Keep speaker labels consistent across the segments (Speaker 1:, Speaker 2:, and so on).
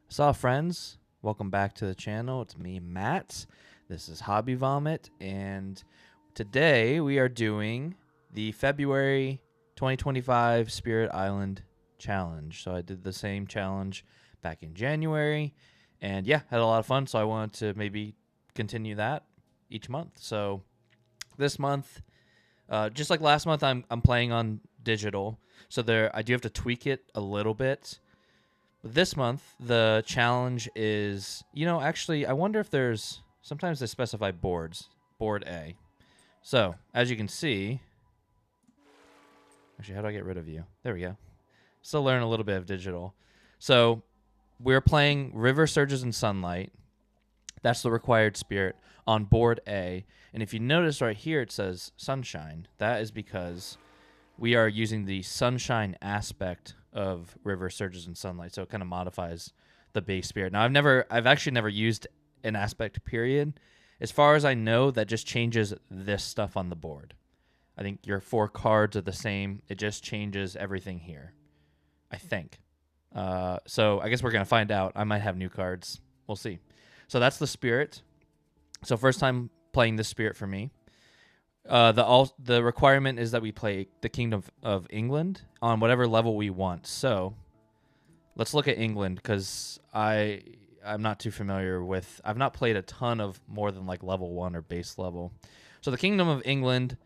Speaker 1: Saw friends, welcome back to the channel. It's me, Matt. This is Hobby Vomit, and today we are doing the February 2025 Spirit Island Challenge. So I did the same challenge back in January, and yeah, had a lot of fun. So I wanted to maybe continue that each month. So this month, just like last month, I'm playing on digital. So I do have to tweak it a little bit. This month, the challenge is, actually, I wonder if sometimes they specify boards, board A. So, as you can see, actually, how do I get rid of you? There we go. Still learn a little bit of digital. So, we're playing River Surges and Sunlight. That's the required spirit on board A. And if you notice right here, it says Sunshine. That is because we are using the Sunshine aspect of River Surges and Sunlight, so it kind of modifies the base spirit. Now, I've actually never used an aspect period. As far as I know, that just changes this stuff on the board. I think your 4 cards are the same. It just changes everything here, I think. So I guess we're going to find out. I might have new cards. We'll see. So that's the spirit. So first time playing this spirit for me. The requirement is that we play the Kingdom of England on whatever level we want. So let's look at England because I'm not too familiar with. I've not played a ton of more than like level 1 or base level. So the Kingdom of England,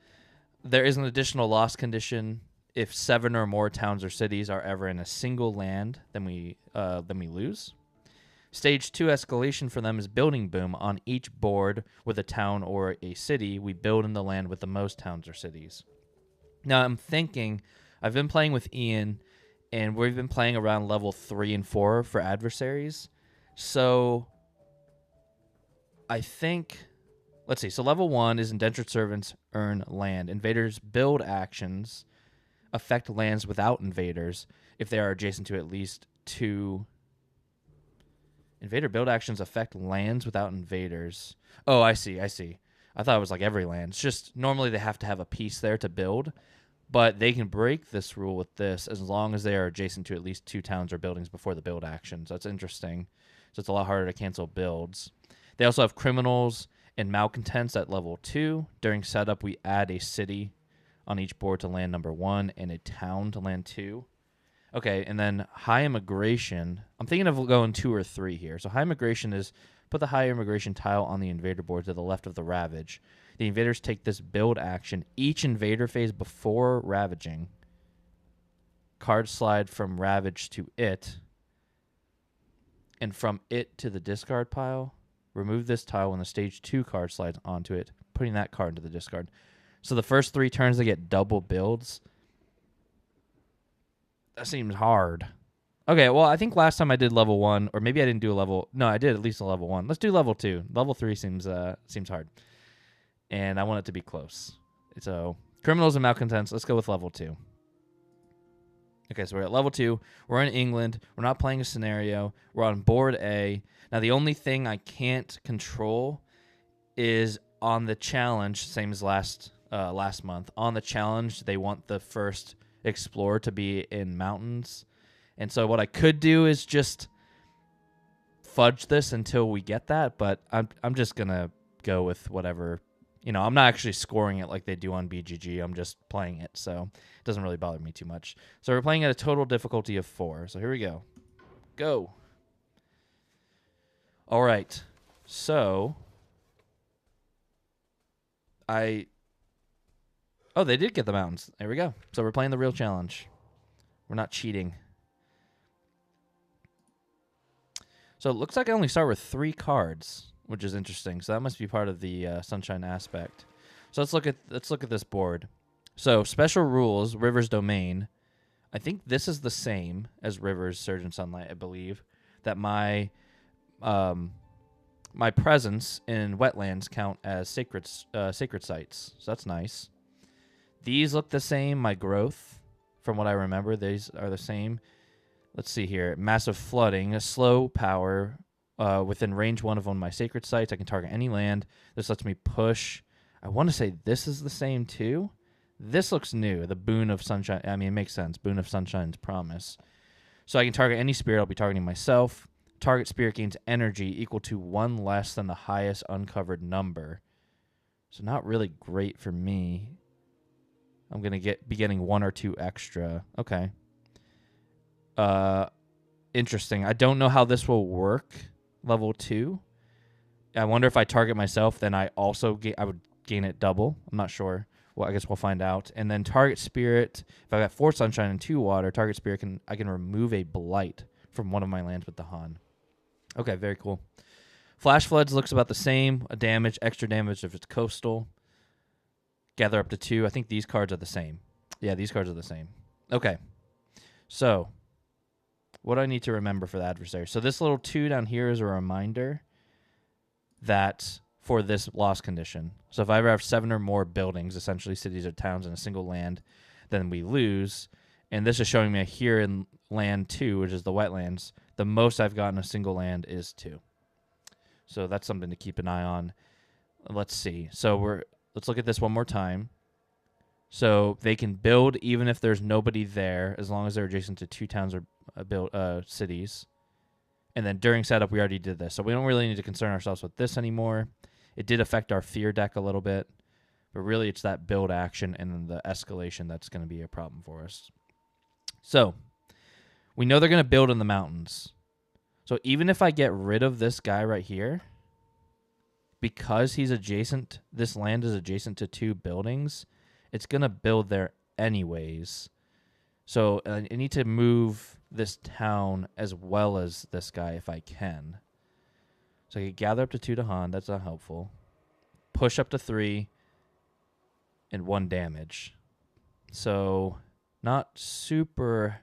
Speaker 1: there is an additional loss condition if 7 or more towns or cities are ever in a single land. Then we lose. Stage 2 escalation for them is building boom. On each board with a town or a city, we build in the land with the most towns or cities. Now, I'm thinking, I've been playing with Ian, and we've been playing around level 3 and 4 for adversaries. So, I think, let's see. So, level 1 is indentured servants earn land. Invaders build actions affect lands without invaders if they are adjacent to at least 2. Invader build actions affect lands without invaders. Oh, I see. I thought it was like every land. It's just normally they have to have a piece there to build, but they can break this rule with this as long as they are adjacent to at least 2 towns or buildings before the build action. So that's interesting. So it's a lot harder to cancel builds. They also have criminals and malcontents at level 2. During setup, we add a city on each board to land number 1 and a town to land 2. Okay, and then high immigration. I'm thinking of going 2 or 3 here. So high immigration is put the high immigration tile on the invader board to the left of the ravage. The invaders take this build action each invader phase before ravaging. Card slide from ravage to it. And from it to the discard pile. Remove this tile when the stage 2 card slides onto it, putting that card into the discard. So the first 3 turns they get double builds. That seems hard. Okay, well, I think last time I did level 1, or maybe I didn't do a level. No, I did at least a level 1. Let's do level 2. Level 3 seems hard, and I want it to be close. So criminals and malcontents. Let's go with level 2. Okay, so we're at level 2. We're in England. We're not playing a scenario. We're on board A. Now the only thing I can't control is on the challenge, same as last month. On the challenge, they want the first explorer to be in mountains, and so what I could do is just fudge this until we get that, but I'm just gonna go with whatever. I'm not actually scoring it like they do on BGG. I'm just playing it, so it doesn't really bother me too much. So we're playing at a total difficulty of 4. So here we go. All right, so Oh, they did get the mountains. There we go. So we're playing the real challenge. We're not cheating. So it looks like I only start with 3 cards, which is interesting. So that must be part of the Sunshine aspect. So let's look at this board. So special rules, River's Domain. I think this is the same as River's Surge and Sunlight, I believe. That my presence in wetlands count as sacred sites. So that's nice. These look the same. My growth, from what I remember, these are the same. Let's see here. Massive flooding, a slow power within range 1 of one of my sacred sites. I can target any land. This lets me push. I want to say this is the same too. This looks new. The Boon of Sunshine. I mean, it makes sense. Boon of Sunshine's Promise. So I can target any spirit. I'll be targeting myself. target spirit gains energy equal to 1 less than the highest uncovered number. So not really great for me. I'm going to be getting 1 or 2 extra. Okay. Interesting. I don't know how this will work. Level 2. I wonder if I target myself, then I also I would gain it double. I'm not sure. Well, I guess we'll find out. And then target spirit. If I got 4 sunshine and 2 water, target spirit I can remove a blight from one of my lands with the Han. Okay, very cool. Flash floods looks about the same. A damage, extra damage if it's coastal. Gather up to 2. I think these cards are the same. Yeah, these cards are the same. Okay. So, what do I need to remember for the adversary? So this little 2 down here is a reminder that for this loss condition. So if I ever have 7 or more buildings, essentially cities or towns in a single land, then we lose. And this is showing me here in land 2, which is the wetlands, the most I've gotten a single land is 2. So that's something to keep an eye on. Let's see. So let's look at this one more time. So they can build even if there's nobody there, as long as they're adjacent to 2 towns or cities. And then during setup, we already did this. So we don't really need to concern ourselves with this anymore. It did affect our fear deck a little bit. But really, it's that build action and then the escalation that's going to be a problem for us. So we know they're going to build in the mountains. So even if I get rid of this guy right here, because he's adjacent, this land is adjacent to 2 buildings, it's going to build there anyways. So I need to move this town as well as this guy if I can. So I can gather up to 2 to Han. That's not helpful. Push up to 3 and 1 damage. So not super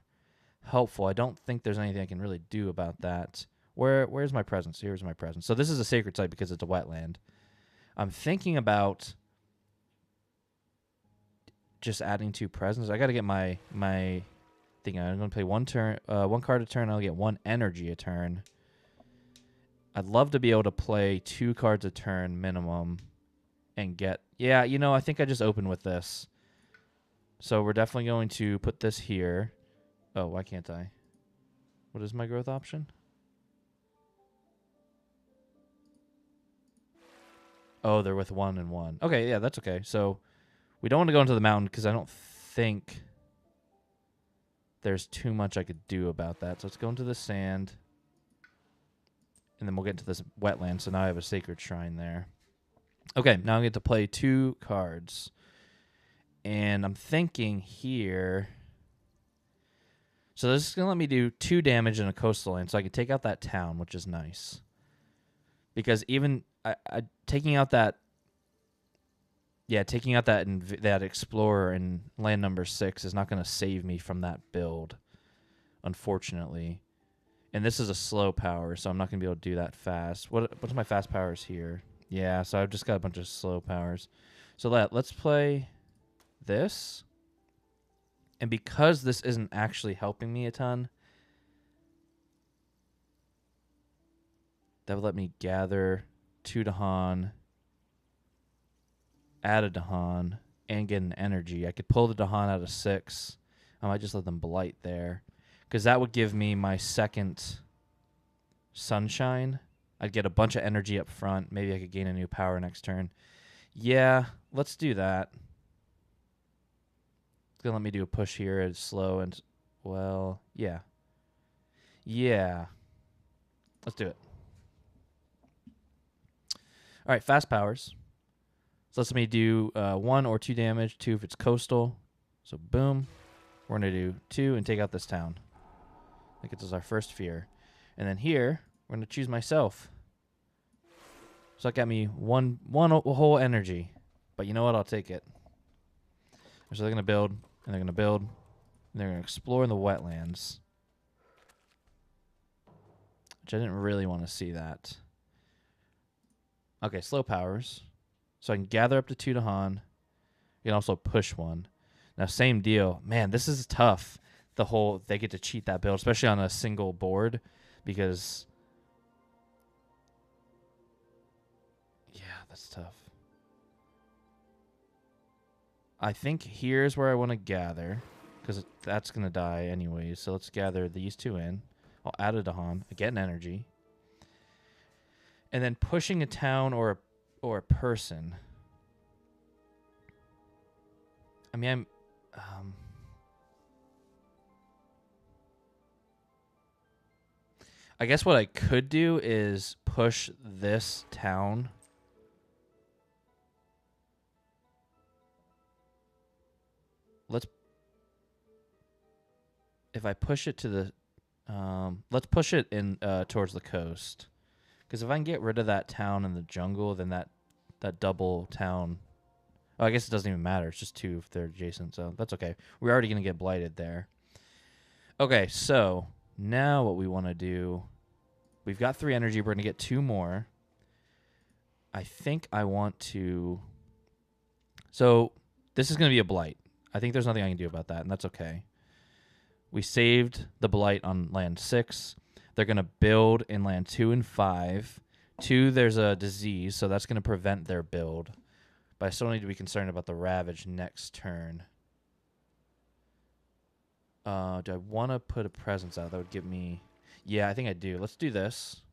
Speaker 1: helpful. I don't think there's anything I can really do about that. Where's my presence? Here's my presence. So this is a sacred site because it's a wetland. I'm thinking about just adding 2 presents. I got to get my thing. I'm going to play 1 card a turn. I'll get 1 energy a turn. I'd love to be able to play 2 cards a turn minimum and get... Yeah, I think I just opened with this. So we're definitely going to put this here. Oh, why can't I? What is my growth option? Oh, they're with 1 and 1. Okay, yeah, that's okay. So we don't want to go into the mountain because I don't think there's too much I could do about that. So let's go into the sand. And then we'll get into this wetland. So now I have a sacred shrine there. Okay, now I get to play 2 cards. And I'm thinking here... So this is going to let me do 2 damage in a coastal land. So I can take out that town, which is nice. Because even... taking out that that explorer in land number 6 is not going to save me from that build, unfortunately. And this is a slow power, so I'm not going to be able to do that fast. What's my fast powers here? Yeah, so I've just got a bunch of slow powers. So let's play this. And because this isn't actually helping me a ton, that would let me gather 2 to Han, add a Dahan, and get an energy. I could pull the Dahan out of 6. I might just let them blight there, because that would give me my second sunshine. I'd get a bunch of energy up front. Maybe I could gain a new power next turn. Yeah, let's do that. It's going to let me do a push here. It's slow and, well, yeah. Yeah. Let's do it. All right, fast powers. So let's let me do 1 or 2 damage, 2 if it's coastal. So boom. We're going to do 2 and take out this town. That gets us our first fear. And then here, we're going to choose myself. So that got me one whole energy. But you know what? I'll take it. So they're going to build, and they're going to build, and they're going to explore in the wetlands. Which I didn't really want to see that. Okay, slow powers. So I can gather up to 2 to Han. You can also push 1. Now, same deal. Man, this is tough. They get to cheat that build, especially on a single board, because... Yeah, that's tough. I think here's where I want to gather, because that's going to die anyways. So let's gather these 2 in. I'll add a Dahan, get an energy. And then pushing a town or a person. I mean, I guess what I could do is push this town. If I push it to the, let's push it in towards the coast, because if I can get rid of that town in the jungle, then that double town. Oh, I guess it doesn't even matter. It's just 2 if they're adjacent, so that's okay. We're already gonna get blighted there. Okay, so now what we want to do, we've got 3 energy. We're gonna get 2 more. I think I want to. So this is gonna be a blight. I think there's nothing I can do about that, and that's okay. We saved the blight on land 6. They're going to build in land 2 and 5. 2, there's a disease, so that's going to prevent their build. But I still need to be concerned about the ravage next turn. Do I want to put a presence out? That would give me... Yeah, I think I do. Let's do this.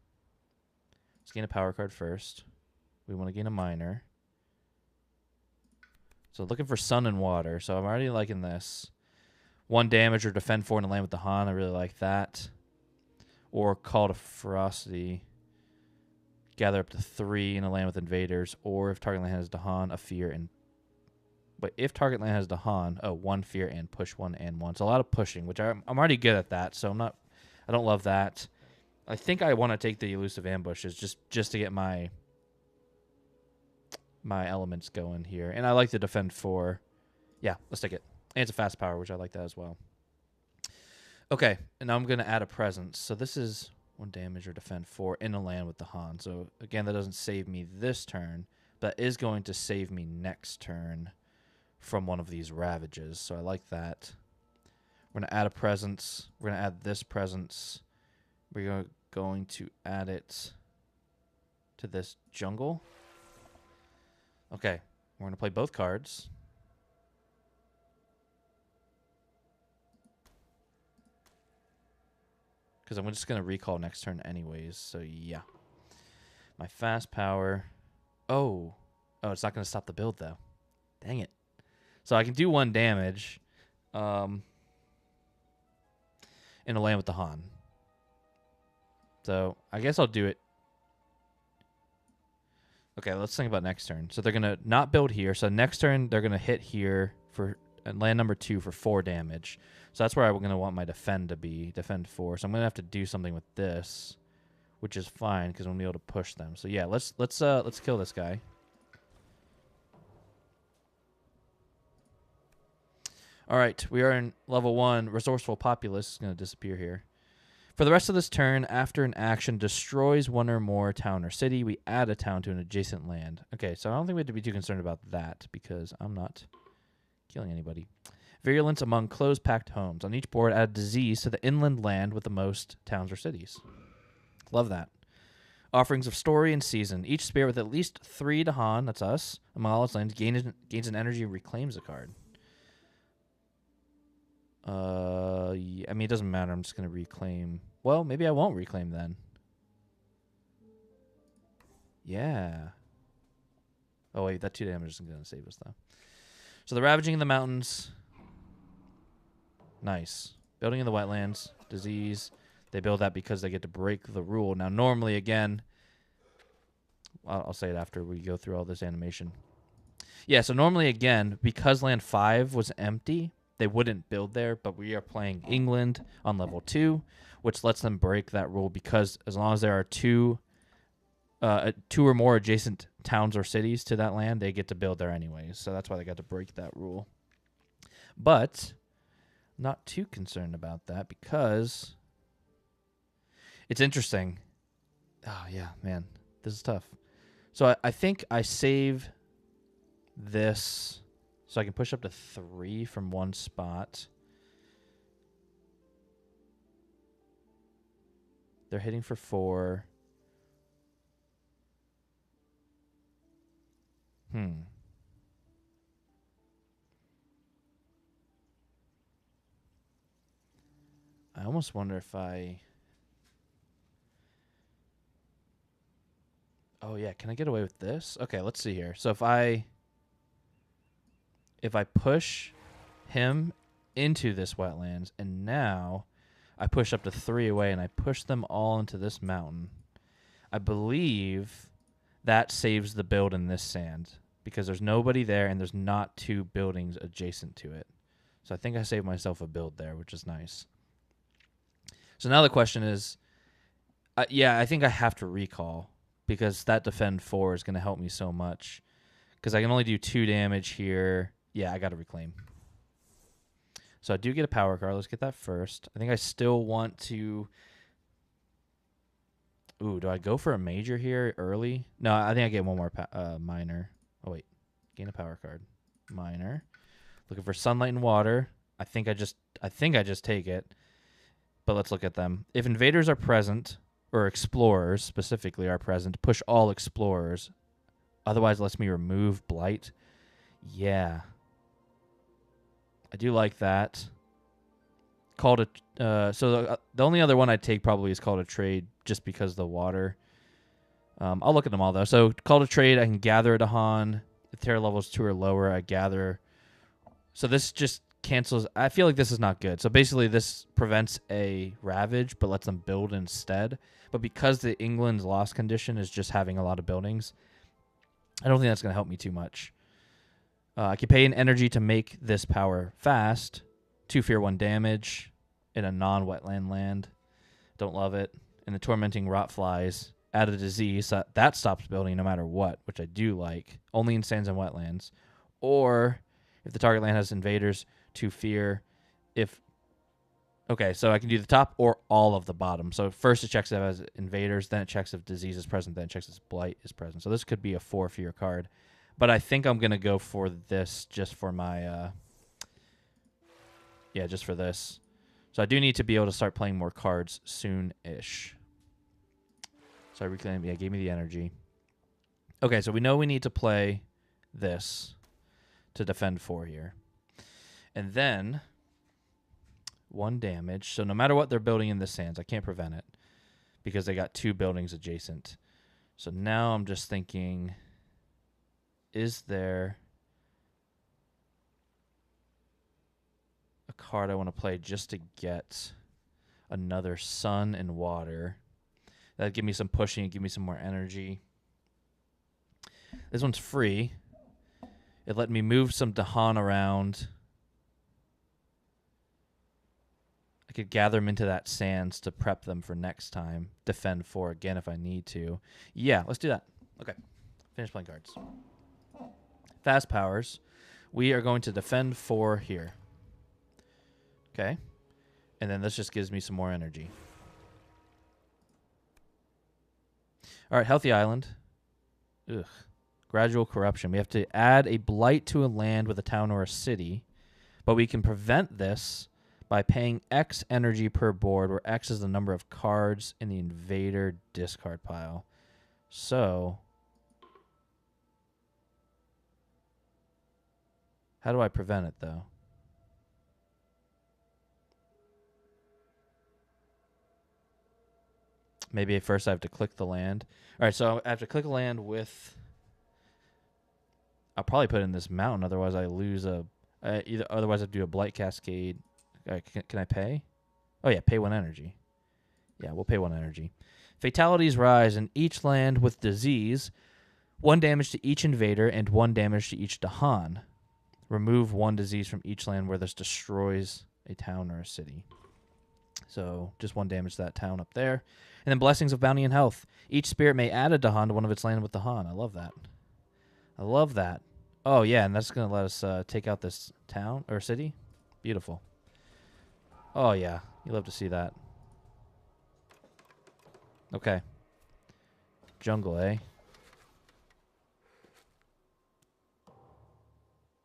Speaker 1: Let's gain a power card first. We want to gain a minor. So looking for sun and water. So I'm already liking this. 1 damage or defend 4 in the land with the Han. I really like that. Or Call to Ferocity. Gather up to 3 in a land with invaders. Or if target land has Dahan, a fear and... But if target land has Dahan, 1 fear and push 1 and 1. So a lot of pushing, which I'm already good at that. So I don't love that. I think I want to take the elusive ambushes just to get my elements going here. And I like to defend 4. Yeah, let's take it. And it's a fast power, which I like that as well. Okay, and now I'm going to add a presence. So this is 1 damage or defend 4 in a land with the Han. So again, that doesn't save me this turn, but is going to save me next turn from one of these ravages. So I like that. We're going to add a presence. We're going to add this presence. We're going to add it to this jungle. Okay, we're going to play both cards. Because I'm just going to recall next turn anyways. So, yeah. My fast power. Oh, it's not going to stop the build, though. Dang it. So, I can do 1 damage in a land with the Han. So, I guess I'll do it. Okay, let's think about next turn. So, they're going to not build here. So, next turn, they're going to hit here for land number 2 for 4 damage. So that's where I'm going to want my defend to be. Defend 4. So I'm going to have to do something with this, which is fine because I'm going to be able to push them. So yeah, let's kill this guy. All right, we are in level 1. Resourceful Populace is going to disappear here. For the rest of this turn, after an action destroys 1 or more town or city, we add a town to an adjacent land. Okay, so I don't think we have to be too concerned about that because I'm not killing anybody. Virulence among close-packed homes. On each board, add disease to the inland land with the most towns or cities. Love that. Offerings of story and season. Each spirit with at least 3 Dahan, that's us, among all its lands, gains an energy and reclaims a card. Yeah, I mean, it doesn't matter. I'm just going to reclaim. Well, maybe I won't reclaim then. Yeah. Oh, wait, that 2 damage isn't going to save us, though. So the Ravaging in the Mountains... Nice. Building in the wetlands. Disease. They build that because they get to break the rule. Now, normally, again... I'll say it after we go through all this animation. Yeah, so normally, again, because land 5 was empty, they wouldn't build there, but we are playing England on level 2, which lets them break that rule because as long as there are 2 or more adjacent towns or cities to that land, they get to build there anyways. So that's why they got to break that rule. But... not too concerned about that because it's interesting. Oh, yeah, man. This is tough. So I think I save this so I can push up to 3 from 1 spot. They're hitting for 4. I almost wonder if I Oh yeah, can I get away with this? Okay, let's see here. So if I push him into this wetlands, and now I push up to 3 away, and I push them all into this mountain, I believe that saves the build in this sand because there's nobody there and there's not 2 buildings adjacent to it. So I think I saved myself a build there, which is nice. So now the question is, yeah, I think I have to recall because that defend 4 is going to help me so much because I can only do 2 damage here. Yeah, I got to reclaim. So I do get a power card. Let's get that first. I think I still want to... Ooh, do I go for a major here early? No, I think I get one more minor. Oh, wait. Gain a power card. Minor. Looking for sunlight and water. I think I just take it. But let's look at them. If invaders are present, or explorers specifically are present, push all explorers. Otherwise, lets me remove blight. Yeah. I do like that. Call to so the only other one I'd take probably is call to trade just because of the water. I'll look at them all though. So call to trade, I can gather a Dahan. If terror levels 2 or lower, I gather. So this just cancels. I feel like this is not good. So basically this prevents a ravage but lets them build instead. But because the England's loss condition is just having a lot of buildings, I don't think that's going to help me too much. I can pay an energy to make this power fast. 2 fear 1 damage in a non-wetland land. Don't love it. And the tormenting rot flies add a disease that stops building no matter what, which I do like. Only in sands and wetlands. Or if the target land has invaders, 2 fear. Okay, so I can do the top or all of the bottom. So first it checks if it has invaders, then it checks if disease is present, then it checks if blight is present. So this could be a 4 fear card. But I think I'm going to go for this just for my... yeah, just for this. So I do need to be able to start playing more cards soon-ish. So I reclaim... Yeah, gave me the energy. Okay, so we know we need to play this to defend 4 here. And then 1 damage. So no matter what they're building in the sands, I can't prevent it because they got 2 buildings adjacent. So now I'm just thinking... Is there a card I want to play just to get another sun and water? That'd give me some pushing and give me some more energy. This one's free. It let me move some Dahan around. I could gather them into that sands to prep them for next time. Defend 4 again if I need to. Yeah, let's do that. Okay, finish playing cards. Fast powers. We are going to defend 4 here. Okay. And then this just gives me some more energy. All right, Healthy Island. Ugh. Gradual corruption. We have to add a blight to a land with a town or a city. But we can prevent this by paying X energy per board, where X is the number of cards in the invader discard pile. So... how do I prevent it, though? Maybe at first I have to click the land. All right, so I have to click a land with... I'll probably put it in this mountain, otherwise I lose a... otherwise I have to do a Blight Cascade. Can I pay? Oh, yeah, pay 1 energy. Yeah, we'll pay 1 energy. Fatalities rise in each land with disease. 1 damage to each invader and 1 damage to each Dahan. Remove 1 disease from each land where this destroys a town or a city. So just 1 damage to that town up there. And then Blessings of Bounty and Health. Each spirit may add a Dahan to one of its land with Dahan. I love that. I love that. Oh, yeah, and that's going to let us take out this town or city. Beautiful. Oh, yeah. You love to see that. Okay. Jungle, eh?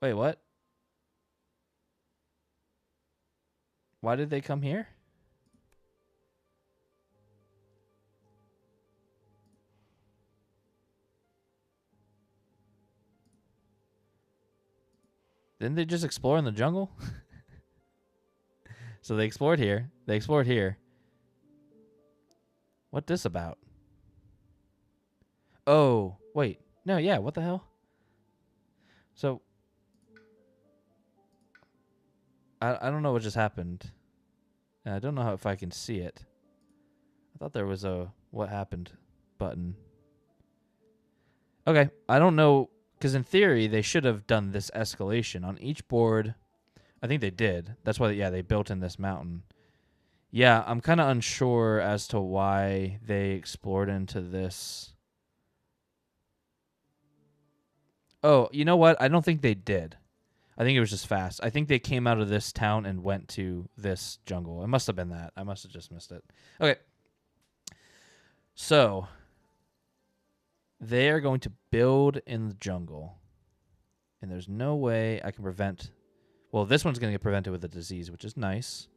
Speaker 1: Wait, what? Why did they come here? Didn't they just explore in the jungle? So they explored here. They explored here. What this about? Oh, wait. No, yeah, what the hell? So, I don't know what just happened. And I don't know if I can see it. I thought there was a what happened button. Okay, I don't know, because in theory, they should have done this escalation on each board. I think they did. That's why, yeah, they built in this mountain. Yeah, I'm kind of unsure as to why they explored into this. Oh, you know what? I don't think they did. I think it was just fast. I think they came out of this town and went to this jungle. It must have been that. I must have just missed it. Okay. So, they are going to build in the jungle. And there's no way I can prevent. Well, this one's going to get prevented with a disease, which is nice.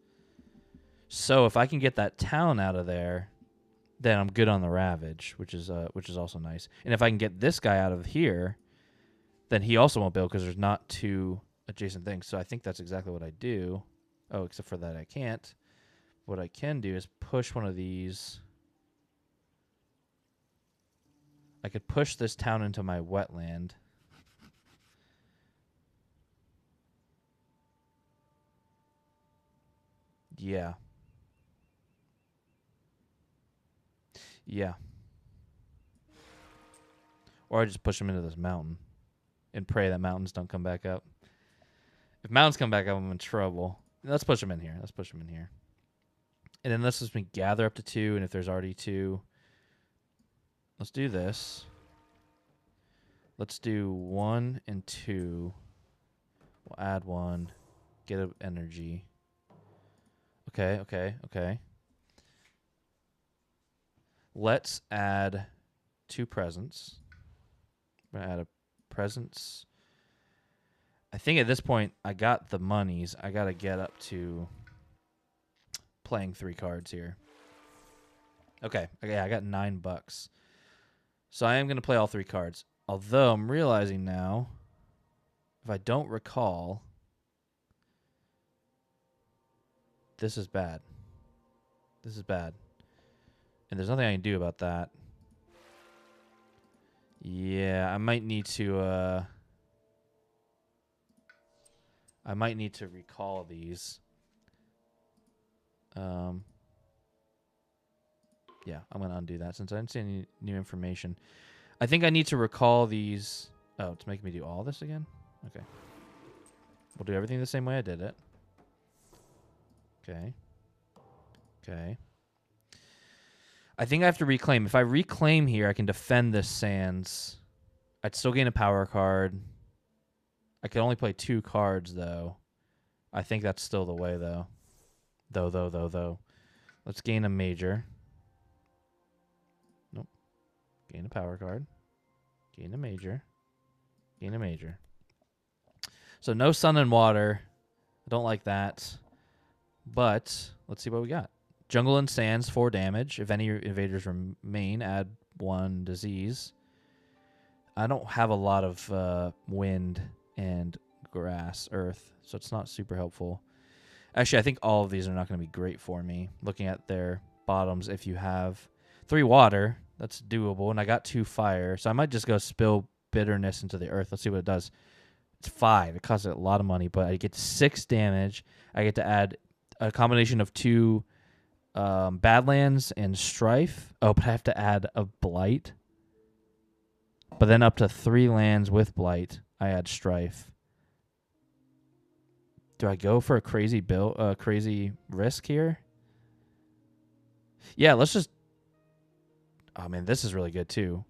Speaker 1: So, if I can get that town out of there, then I'm good on the ravage, which is also nice. And if I can get this guy out of here, then he also won't build because there's not two adjacent things. So I think that's exactly what I do. Oh, except for that I can't. What I can do is push one of these. I could push this town into my wetland. Yeah. Yeah. Or I just push them into this mountain and pray that mountains don't come back up. If mountains come back up, I'm in trouble. Let's push them in here. And then let's just gather up to 2, and if there's already 2, let's do this. Let's do 1 and 2. We'll add 1. Get an energy. Okay. Let's add 2 presents. We're going to add a presence. I think at this point, I got the monies. I got to get up to playing 3 cards here. Okay, I got $9. So I am going to play all 3 cards. Although I'm realizing now, if I don't recall, this is bad. And there's nothing I can do about that. Yeah, I might need to recall these. Yeah, I'm going to undo that since I didn't see any new information. I think I need to recall these. Oh, it's making me do all this again? Okay. We'll do everything the same way I did it. Okay. I think I have to reclaim. If I reclaim here, I can defend this Sands. I'd still gain a power card. I can only play 2 cards, though. I think that's still the way, though. Though. Let's gain a major. Nope. Gain a power card. Gain a major. So no sun and water. I don't like that. But let's see what we got. Jungle and Sands, 4 damage. If any invaders remain, add 1 disease. I don't have a lot of wind and grass, earth, so it's not super helpful. Actually, I think all of these are not going to be great for me. Looking at their bottoms, if you have 3 water, that's doable. And I got 2 fire, so I might just go spill bitterness into the earth. Let's see what it does. It's 5. It costs a lot of money, but I get 6 damage. I get to add a combination of 2 Badlands and Strife. Oh, but I have to add a Blight. But then up to 3 lands with Blight, I add Strife. Do I go for a crazy risk here? Yeah, let's just. Oh man, this is really good too.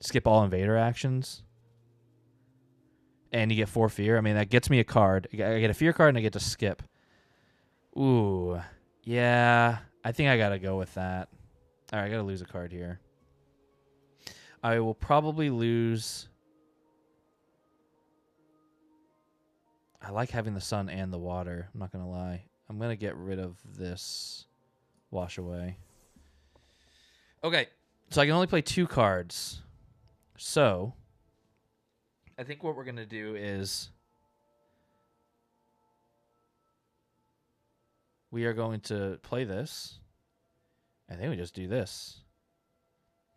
Speaker 1: Skip all invader actions, and you get 4 fear. I mean, that gets me a card. I get a fear card, and I get to skip. Ooh, yeah. I think I gotta go with that. All right, I gotta lose a card here. I will probably lose. I like having the sun and the water. I'm not going to lie. I'm going to get rid of this wash away. Okay. So I can only play 2 cards. So I think what we're going to do is we are going to play this. I think we just do this.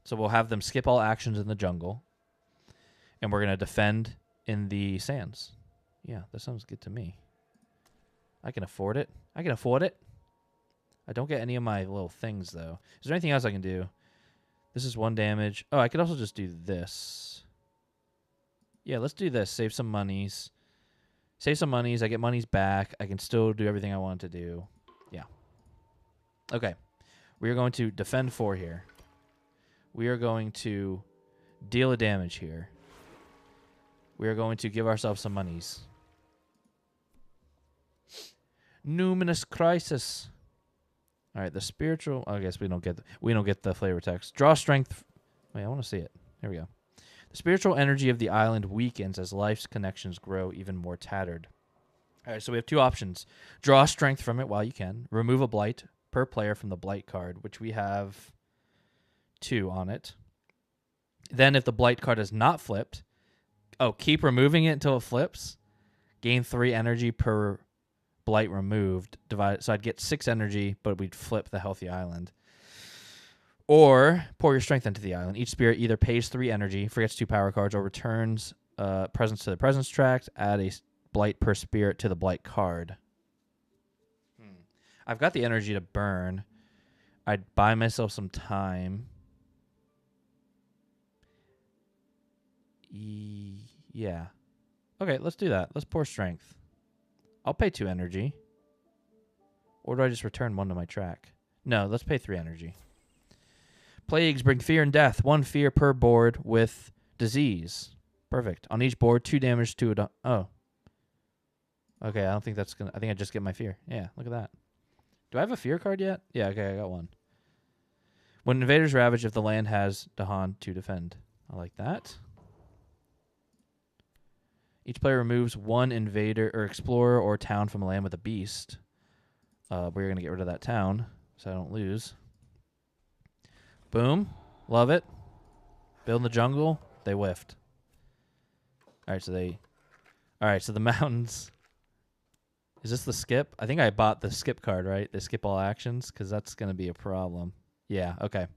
Speaker 1: So we'll have them skip all actions in the jungle, and we're going to defend in the sands. Yeah, that sounds good to me. I can afford it. I can afford it. I don't get any of my little things, though. Is there anything else I can do? This is 1 damage. Oh, I could also just do this. Yeah, let's do this. Save some monies. Save some monies. I get monies back. I can still do everything I want to do. Yeah. Okay. We are going to defend 4 here. We are going to deal a damage here. We are going to give ourselves some monies. Numinous Crisis. All right, the spiritual. I guess we don't get the flavor text. Draw strength. Wait, I want to see it. Here we go. The spiritual energy of the island weakens as life's connections grow even more tattered. All right, so we have 2 options. Draw strength from it while you can. Remove a blight per player from the blight card, which we have 2 on it. Then if the blight card is not flipped, keep removing it until it flips. Gain 3 energy per blight removed. So I'd get 6 energy, but we'd flip the healthy island. Or pour your strength into the island. Each spirit either pays 3 energy, forgets 2 power cards, or returns presence to the presence tract. Add a blight per spirit to the blight card. I've got the energy to burn. I'd buy myself some time. Yeah. Okay, let's do that. Let's pour strength. I'll pay 2 energy. Or do I just return 1 to my track? No, let's pay 3 energy. Plagues bring fear and death. 1 fear per board with disease. Perfect. On each board, 2 damage to it. Oh. Okay, I don't think that's gonna. I think I just get my fear. Yeah, look at that. Do I have a fear card yet? Yeah, okay, I got 1. When invaders ravage, if the land has Dahan to defend. I like that. Each player removes 1 invader or explorer or town from a land with a beast. We're going to get rid of that town so I don't lose. Boom. Love it. Build in the jungle. They whiffed. All right, so the mountains. Is this the skip? I think I bought the skip card, right? They skip all actions because that's going to be a problem. Yeah, okay.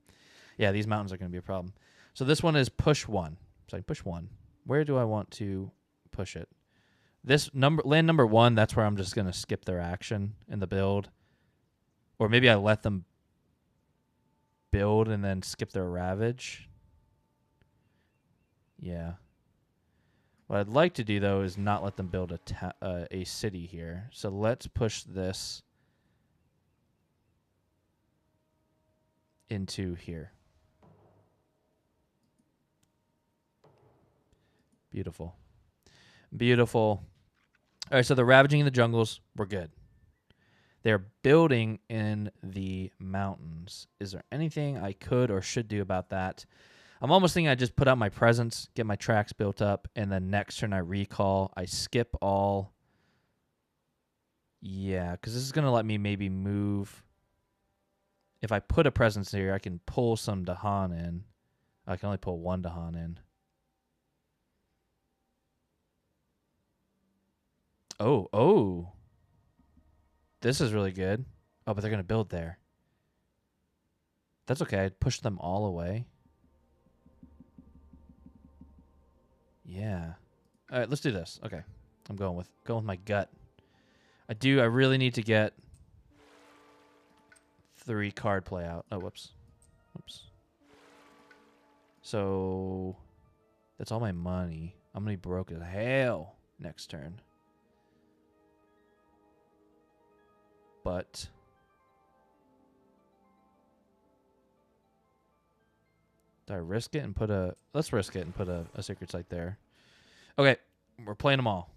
Speaker 1: Yeah, these mountains are going to be a problem. So this one is push 1. So I push 1. Where do I want to push it? This land number 1, that's where I'm just going to skip their action in the build. Or maybe I let them build and then skip their ravage. Yeah. What I'd like to do, though, is not let them build a city here. So let's push this into here. Beautiful. Beautiful. All right, so the ravaging in the jungles, we're good. They're building in the mountains. Is there anything I could or should do about that? I'm almost thinking I just put out my presence, get my tracks built up, and then next turn I recall. I skip all. Yeah, because this is going to let me maybe move. If I put a presence here, I can pull some Dahan in. I can only pull 1 Dahan in. Oh. This is really good. Oh, but they're going to build there. That's okay. I'd push them all away. Yeah. All right, let's do this. Okay. I'm going with my gut. I really need to get 3 card play out. Oh, whoops. So that's all my money. I'm going to be broke as hell next turn. But do I risk it and put a... Let's risk it and put a Sacred Site there. Okay, we're playing them all.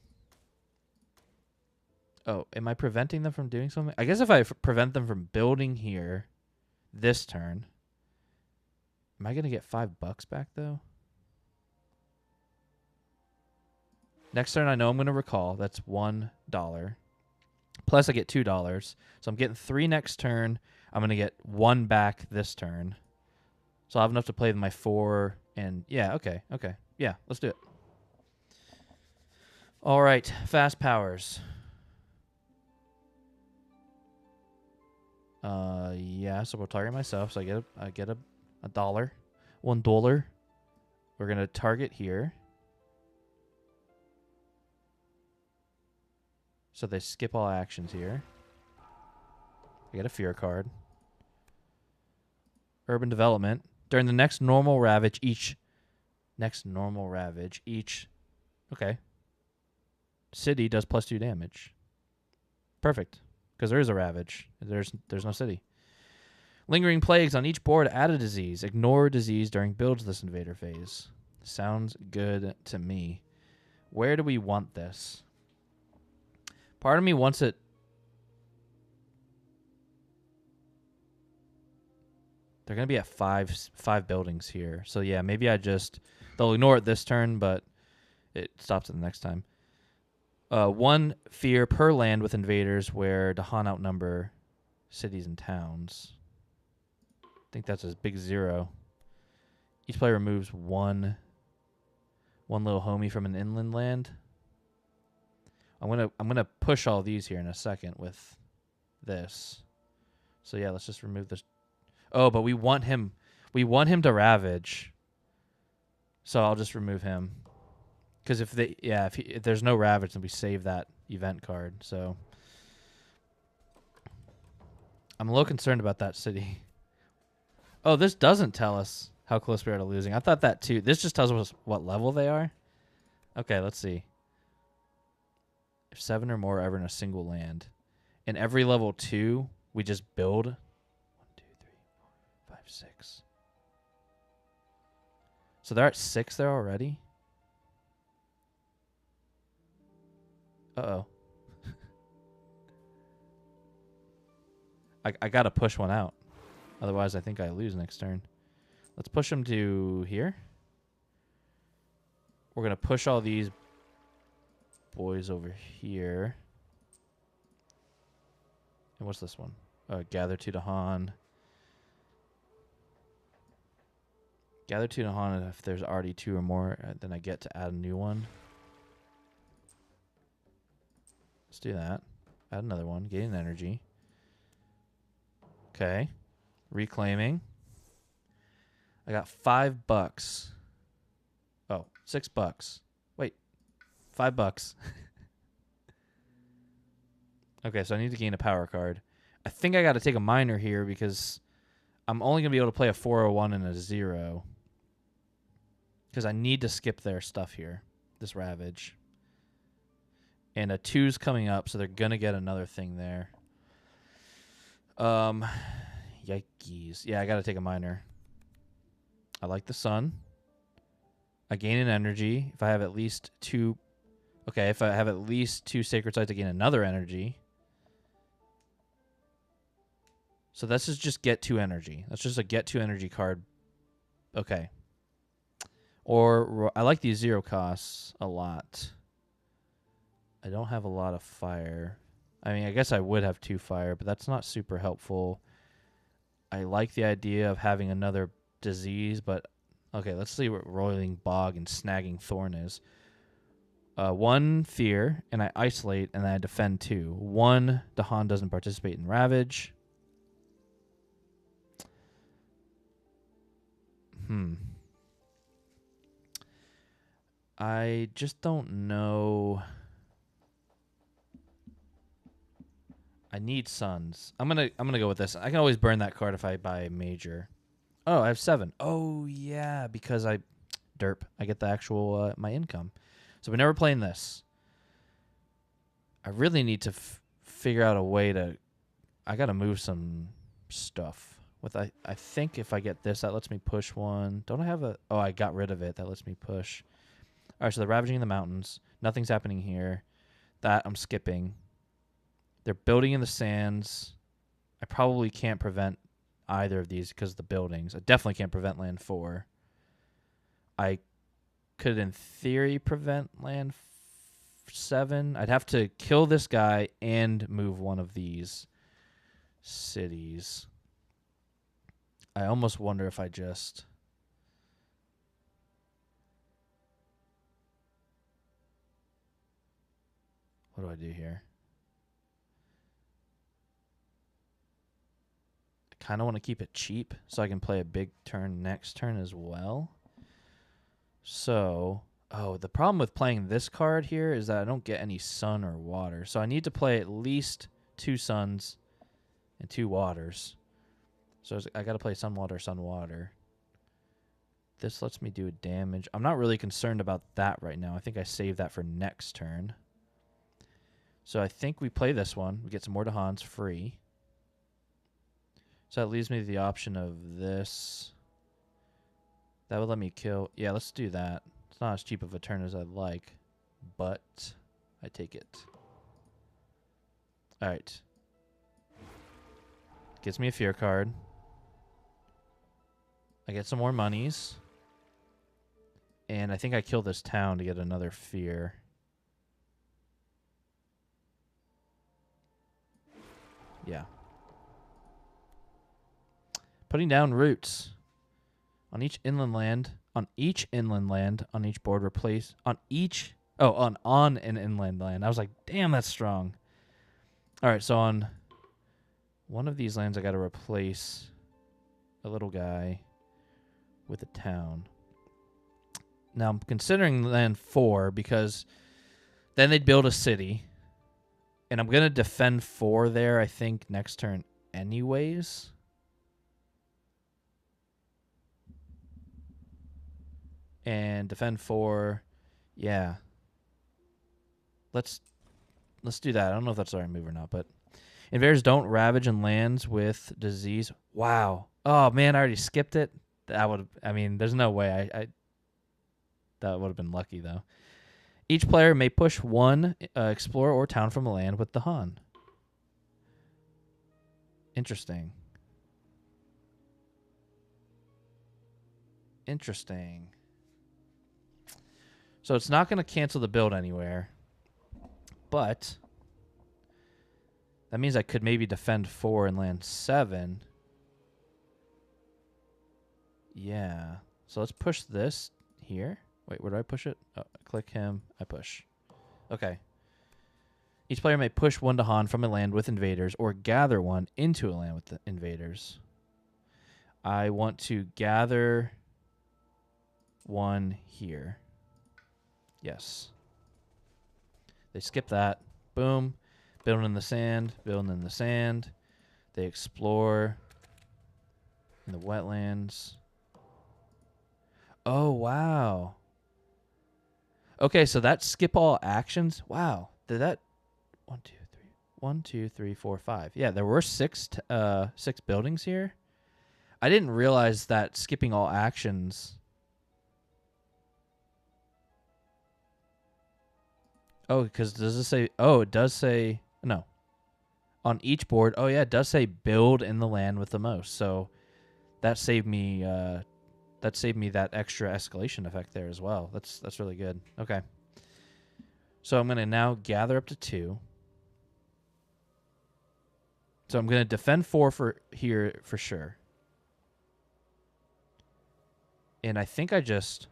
Speaker 1: Oh, am I preventing them from doing something? I guess if I prevent them from building here this turn... Am I going to get $5 back, though? Next turn, I know I'm going to recall. That's $1. Plus, I get $2. So I'm getting 3 next turn. I'm going to get 1 back this turn. So I'll have enough to play with my 4. And yeah, okay. Yeah, let's do it. All right, fast powers. Yeah, so we'll target myself. So I get a $1. $1. We're going to target here. So they skip all actions here. I get a fear card. Urban development. During the next normal ravage, each okay, city does +2 damage. Perfect, because there is a ravage. There's no city. Lingering plagues on each board. Add a disease. Ignore disease during builds this invader phase. Sounds good to me. Where do we want this? Part of me wants it. They're going to be at five buildings here. So, yeah, maybe they'll ignore it this turn, but it stops it the next time. 1 fear per land with invaders where Dahan outnumber cities and towns. I think that's a big 0. Each player removes one little homie from an inland land. I'm gonna push all these here in a second with this. So yeah, let's just remove this. Oh, but we want him to ravage. So I'll just remove him. Because if there's no ravage, then we save that event card. So I'm a little concerned about that city. Oh, this doesn't tell us how close we are to losing. I thought that too. This just tells us what level they are. Okay, let's see. If 7 or more are ever in a single land. In every level 2, we just build 1, 2, 3, 4, 5, 6. So they're at 6 there already? Uh-oh. I gotta push one out. Otherwise, I think I lose next turn. Let's push them to here. We're gonna push all these boys over here. And what's this one? Gather to Dahan. Gather to Dahan, and if there's already 2 or more, then I get to add a new one. Let's do that. Add another one. Gain energy. Okay. Reclaiming. I got $5. Oh, $6. Wait. $5. Okay, so I need to gain a power card. I think I got to take a minor here because I'm only going to be able to play a 401 and a 0. Because I need to skip their stuff here. This Ravage. And a 2's coming up, so they're going to get another thing there. Yikes. Yeah, I got to take a minor. I like the sun. I gain an energy. If I have at least 2... Okay, if I have at least 2 sacred sites, I gain another energy. So this is just get 2 energy. That's just a get 2 energy card. Okay. Or I like these 0 costs a lot. I don't have a lot of fire. I mean, I guess I would have 2 fire, but that's not super helpful. I like the idea of having another disease, but okay, let's see what Roiling Bog and Snagging Thorn is. 1 fear, and I isolate, and then I defend 2. 1, Dahan doesn't participate in Ravage. I just don't know. I need suns. I'm gonna go with this. I can always burn that card if I buy a major. Oh, I have 7. Oh yeah, because I get the actual my income. So we're never playing this. I really need to figure out a way to. I gotta move some stuff. With I think if I get this, that lets me push 1. Don't I have a? Oh, I got rid of it. That lets me push. All right, so they're ravaging in the mountains. Nothing's happening here. That I'm skipping. They're building in the sands. I probably can't prevent either of these because of the buildings. I definitely can't prevent land 4. I could, in theory, prevent land 7. I'd have to kill this guy and move one of these cities. I almost wonder if I just... What do I do here? I kind of want to keep it cheap so I can play a big turn next turn as well. So, oh, the problem with playing this card here is that I don't get any sun or water. So I need to play at least 2 suns and 2 waters. So I got to play sun, water. This lets me do damage. I'm not really concerned about that right now. I think I save that for next turn. So I think we play this one. We get some more Dahans free. So that leaves me the option of this. That would let me kill. Yeah, let's do that. It's not as cheap of a turn as I'd like, but I take it. All right. Gives me a fear card. I get some more monies. And I think I kill this town to get another fear. Yeah. Putting down roots. On each inland land, on each board replace on an inland land. I was like, damn, that's strong. All right, so on one of these lands I got to replace a little guy with a town. Now I'm considering land 4 because then they'd build a city. And I'm going to defend 4 there, I think, next turn anyways. And defend 4. Yeah. Let's do that. I don't know if that's the right move or not, but invaders don't ravage in lands with disease. Wow. Oh man, I already skipped it. There's no way I that would have been lucky though. Each player may push 1 explorer or town from a land with the Han. Interesting. So it's not going to cancel the build anywhere. But that means I could maybe defend 4 and land 7. Yeah. So let's push this here. Wait, where do I push it? Oh, click him. I push. Okay. Each player may push 1 Dahan from a land with invaders or gather 1 into a land with the invaders. I want to gather 1 here. Yes. They skip that. Boom. Building in the sand. They explore in the wetlands. Oh, wow. Okay, so that skip all actions. Wow. Did that 1, 2, 3, 4, 5. Yeah, there were 6 buildings here. I didn't realize that skipping all actions. Oh, because does it say? Oh, it does say no. On each board, oh yeah, it does say build in the land with the most. So that saved me. That saved me that extra escalation effect there as well. That's really good. Okay. So I'm gonna now gather up to 2. So I'm gonna defend 4 for here for sure. And I think I just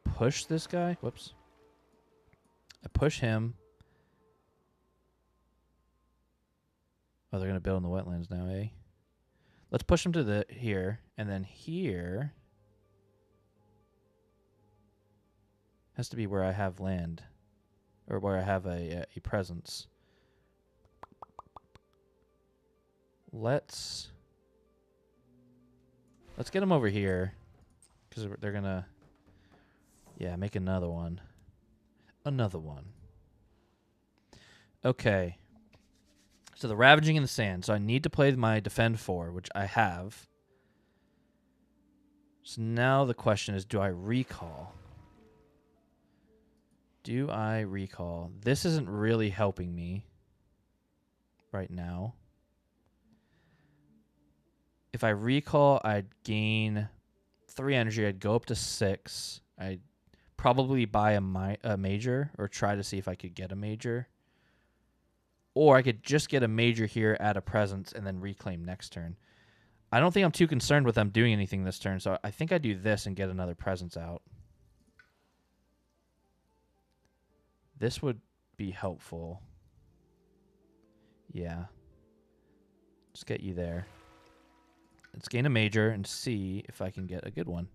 Speaker 1: push this guy. Whoops. I push him. Oh, they're going to build in the wetlands now, eh? Let's push him to here. And then here has to be where I have land. Or where I have a presence. Let's get him over here. Because they're going to... Yeah, make another one. Okay. So the ravaging in the sand. So I need to play my defend 4, which I have. So now the question is, do I recall? This isn't really helping me right now. If I recall, I'd gain 3 energy. I'd go up to 6. I'd probably buy a major or try to see if I could get a major. Or I could just get a major here, add a presence, and then reclaim next turn. I don't think I'm too concerned with them doing anything this turn, so I think I do this and get another presence out. This would be helpful. Yeah. Just get you there. let's gain a major and see if I can get a good one.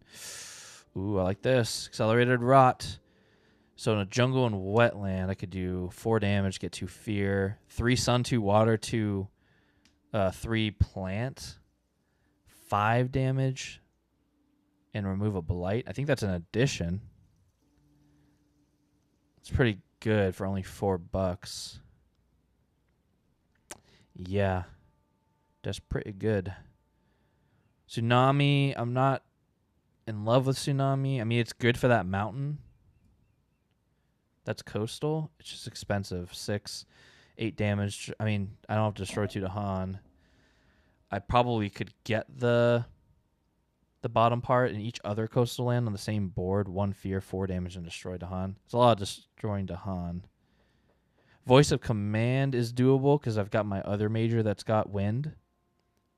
Speaker 1: Ooh, I like this. Accelerated Rot. So in a jungle and wetland, I could do 4 damage, get 2 fear, 3 sun, 2 water, 2, 3 plant, 5 damage, and remove a blight. I think that's an addition. It's pretty good for only $4. Yeah, that's pretty good. Tsunami, I'm not in love with Tsunami. I mean, it's good for that mountain. That's coastal. It's just expensive. 6, 8 damage. I mean, I don't have to destroy 2 Dahan. I probably could get the bottom part in each other coastal land on the same board. 1 fear, 4 damage, and destroy Dahan. It's a lot of destroying Dahan. Voice of Command is doable because I've got my other major that's got wind.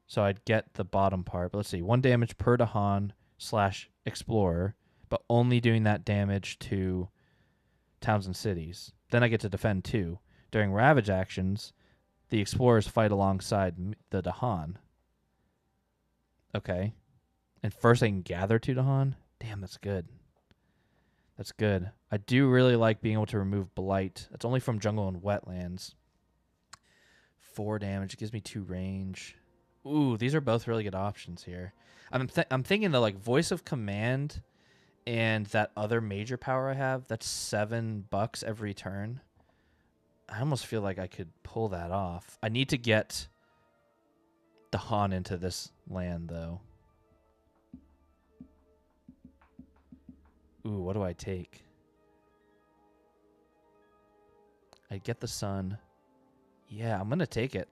Speaker 1: So I'd get the bottom part. But let's see. 1 damage per Dahan / Explorer, but only doing that damage to towns and cities. Then I get to defend 2. During Ravage actions, the Explorers fight alongside the Dahan. Okay. And first I can gather 2 Dahan? Damn, that's good. That's good. I do really like being able to remove Blight. That's only from jungle and wetlands. 4 damage. It gives me 2 range. Ooh, these are both really good options here. I'm thinking the like Voice of Command and that other major power I have, that's $7 every turn. I almost feel like I could pull that off. I need to get Dahan into this land, though. Ooh, what do I take? I get the sun. Yeah, I'm going to take it.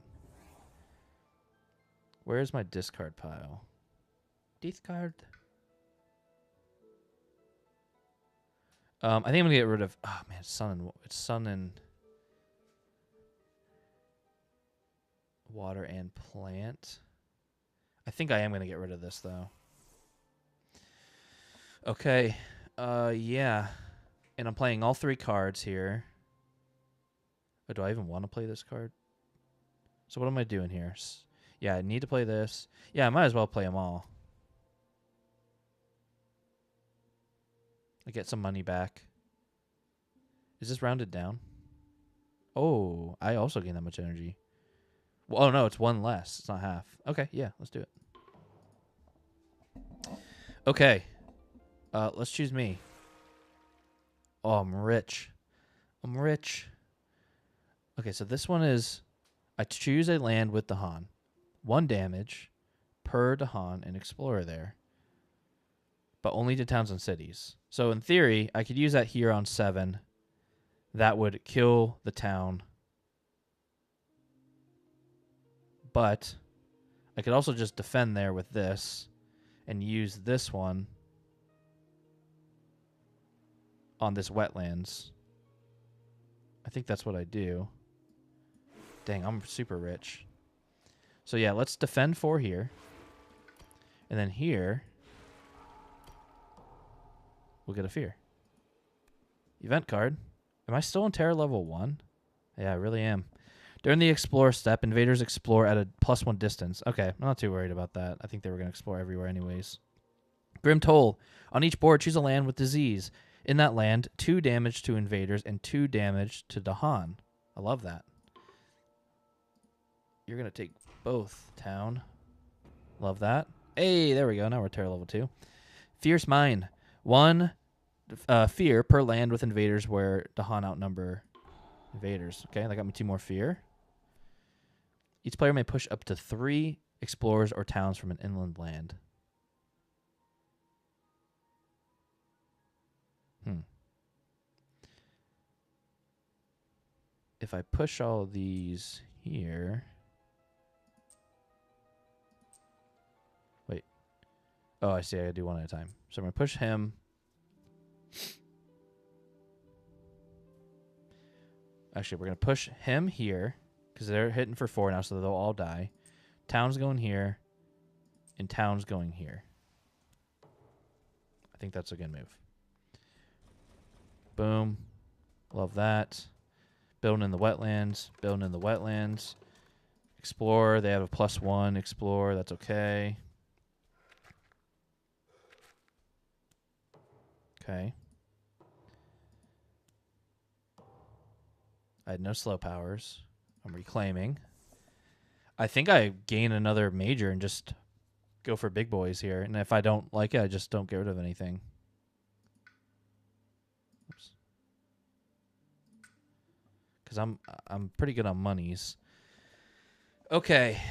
Speaker 1: Where's my discard pile? Discard. I think I'm going to get rid of... Oh, man, it's sun and water and plant. I think I am going to get rid of this, though. Okay. Yeah. And I'm playing all 3 cards here. Oh, do I even want to play this card? So what am I doing here? Yeah, I need to play this. Yeah, I might as well play them all. I get some money back. Is this rounded down? Oh, I also gain that much energy. Well, oh, no, it's 1 less. It's not half. Okay, yeah, let's do it. Okay. Let's choose me. Oh, I'm rich. I'm rich. Okay, so this one is... I choose a land with Dahan. 1 damage per Dahan and Explorer there. But only to towns and cities. So in theory, I could use that here on 7. That would kill the town. But I could also just defend there with this and use this one on this wetlands. I think that's what I do. Dang, I'm super rich. So yeah, let's defend 4 here. And then here, we'll get a fear. Event card. Am I still in Terror level 1? Yeah, I really am. During the explore step, invaders explore at a +1 distance. Okay, I'm not too worried about that. I think they were going to explore everywhere anyways. Grim Toll. On each board, choose a land with disease. In that land, 2 damage to invaders and 2 damage to Dahan. I love that. You're going to take both, town. Love that. Hey, there we go. Now we're Terror level 2. Fierce Mind. 1 fear per land with invaders where Dahan outnumber invaders. Okay, that got me 2 more fear. Each player may push up to 3 explorers or towns from an inland land. If I push all of these here... Wait. Oh, I see. I gotta do 1 at a time. So I'm going to push him. Actually, we're going to push him here because they're hitting for 4 now, so they'll all die. Town's going here, and town's going here. I think that's a good move. Boom. Love that. Building in the wetlands. Building in the wetlands. Explorer. They have a +1 Explorer. That's okay. Okay. I had no slow powers. I'm reclaiming. I think I gain another major and just go for big boys here. And if I don't like it, I just don't get rid of anything. Oops. Because I'm pretty good on monies. Okay.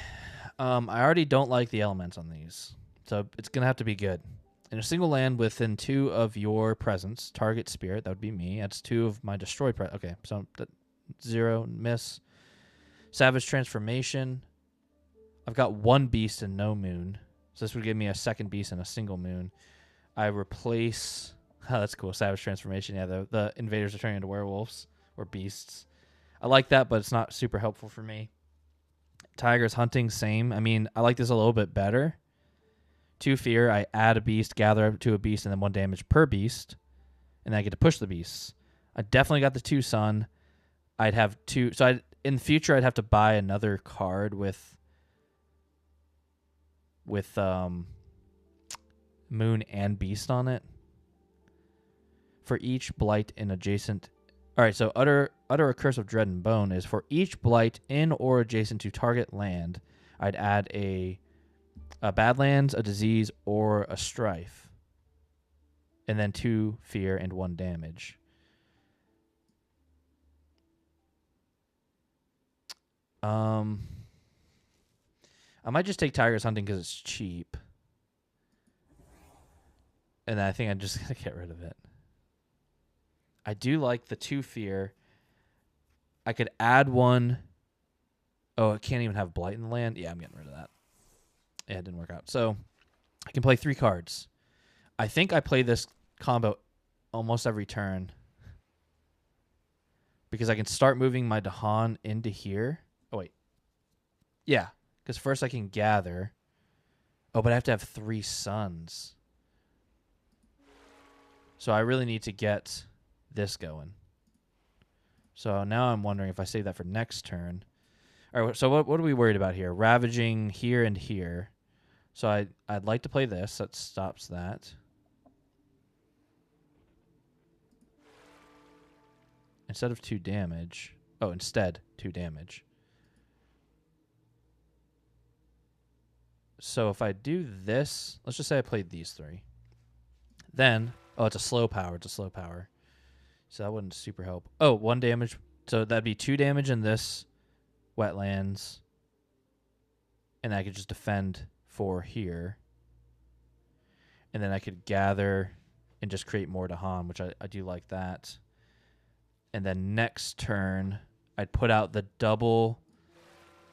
Speaker 1: I already don't like the elements on these. So it's going to have to be good. In a single land within 2 of your presence, target spirit, that would be me. That's 2 of my destroyed okay, so 0, miss. Savage transformation. I've got 1 beast and no moon. So this would give me a second beast and a single moon. I replace... Oh, that's cool. Savage transformation. Yeah, the invaders are turning into werewolves or beasts. I like that, but it's not super helpful for me. Tigers hunting, same. I mean, I like this a little bit better. 2 fear, I add a beast, gather up to a beast, and then 1 damage per beast. And then I get to push the beasts. I definitely got the 2 sun. I'd have 2... So in the future, I'd have to buy another card with moon and beast on it. For each blight in adjacent... All right, so utter a curse of dread and bone is for each blight in or adjacent to target land, I'd add a Badlands, a disease, or a strife. And then 2 fear and 1 damage. I might just take Tigers Hunting because it's cheap. And I think I'm just going to get rid of it. I do like the 2 fear. I could add 1. Oh, it can't even have Blight in the land. Yeah, I'm getting rid of that. Yeah, it didn't work out. So I can play 3 cards. I think I play this combo almost every turn. Because I can start moving my Dahan into here. Oh, wait. Yeah, because first I can gather. Oh, but I have to have 3 suns. So I really need to get this going. So now I'm wondering if I save that for next turn. All right, so what are we worried about here? Ravaging here and here. So I'd like to play this. That stops that. Instead of 2 damage. Oh, instead 2 damage. So if I do this, let's just say I played these 3. Then, oh, it's a slow power. It's a slow power. So that wouldn't super help. Oh, 1 damage. So that'd be 2 damage in this wetlands. And I could just defend 4 here. And then I could gather and just create more Dahan, which I do like that. And then next turn, I'd put out the double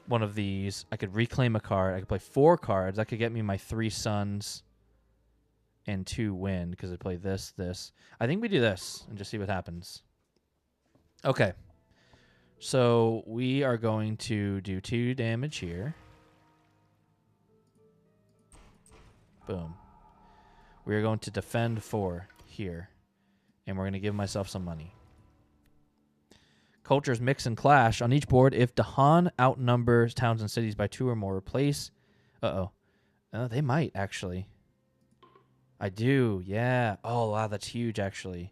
Speaker 1: one of these. I could reclaim a card. I could play 4 cards. That could get me my 3 suns and 2 wind because I play this. I think we do this and just see what happens. Okay. So we are going to do 2 damage here. Boom. We are going to defend 4 here. And we're going to give myself some money. Cultures mix and clash. On each board, if Dahan outnumbers towns and cities by 2 or more, replace... Uh-oh. They might, actually. I do, yeah. Oh, wow, that's huge, actually.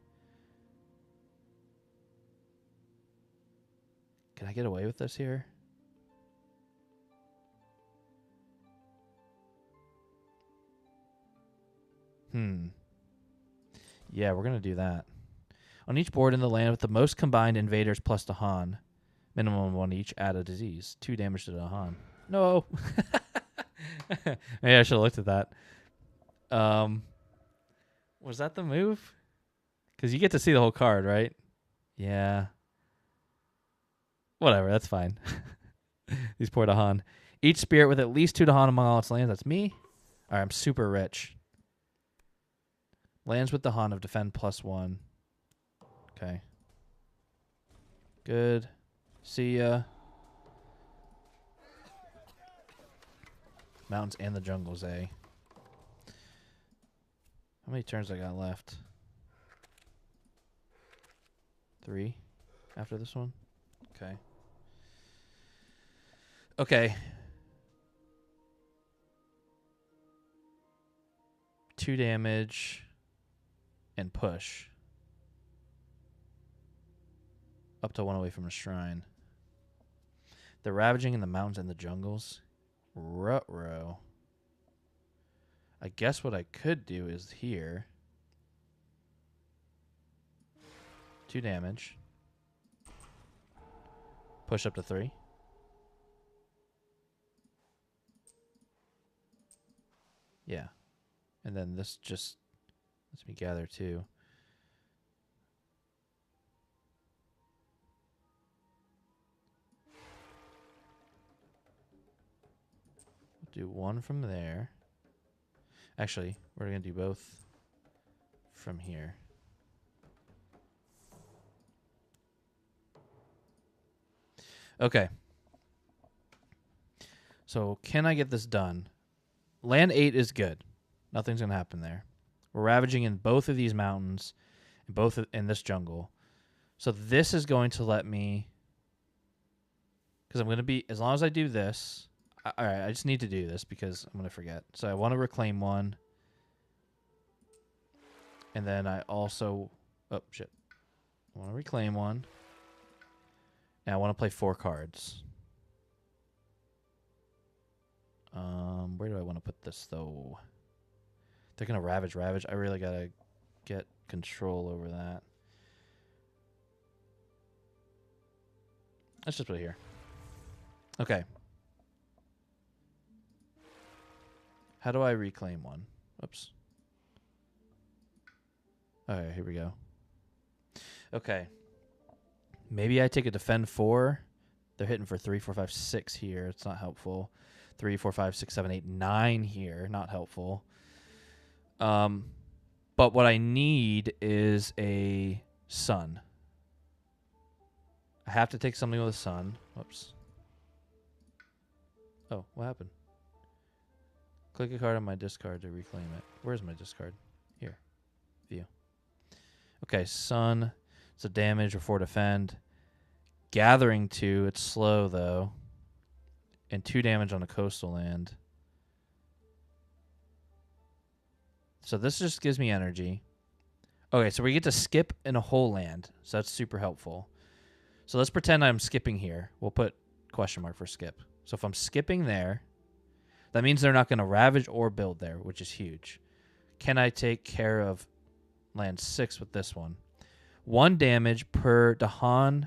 Speaker 1: Can I get away with this here? Yeah, we're going to do that. On each board in the land with the most combined invaders plus Dahan, minimum 1 each, add a disease. 2 damage to Dahan. No. Maybe I should have looked at that. Was that the move? Because you get to see the whole card, right? Yeah. Whatever, that's fine. These poor Dahan. Each spirit with at least 2 Dahan among all its lands. That's me. All right, I'm super rich. Lands with Dahan of defend +1. Okay. Good. See ya. Mountains and the jungles, eh? How many turns I got left? 3 after this one? Okay. Okay. 2 damage. and push. Up to 1 away from a shrine. They're ravaging in the mountains and the jungles. Ruh-roh. I guess what I could do is here. 2 damage. Push up to 3. Yeah. And then this just lets me gather 2. Do 1 from there. Actually, we're going to do both from here. Okay. So, can I get this done? Land 8 is good. Nothing's going to happen there. We're ravaging in both of these mountains, in this jungle. So, this is going to let me... Because I'm going to be... As long as I do this... All right, I just need to do this because I'm going to forget. So, I want to reclaim 1. And then I also... Oh, shit. I want to reclaim 1. And I want to play 4 cards. Where do I want to put this, though? They're going to ravage. I really got to get control over that. Let's just put it here. Okay. How do I reclaim 1? Oops. All right, here we go. Okay. Maybe I take a defend 4. They're hitting for 3, 4, 5, 6 here. It's not helpful. 3, 4, 5, 6, 7, 8, 9 here. Not helpful. But what I need is a sun. I have to take something with a sun. Whoops. Oh, what happened? Click a card on my discard to reclaim it. Where's my discard? Here. View. Okay, sun. It's a damage or 4 defend. Gathering 2. It's slow, though. And 2 damage on a coastal land. So this just gives me energy. Okay, so we get to skip in a whole land. So that's super helpful. So let's pretend I'm skipping here. We'll put question mark for skip. So if I'm skipping there, that means they're not going to ravage or build there, which is huge. Can I take care of land 6 with this one? 1 damage per Dahan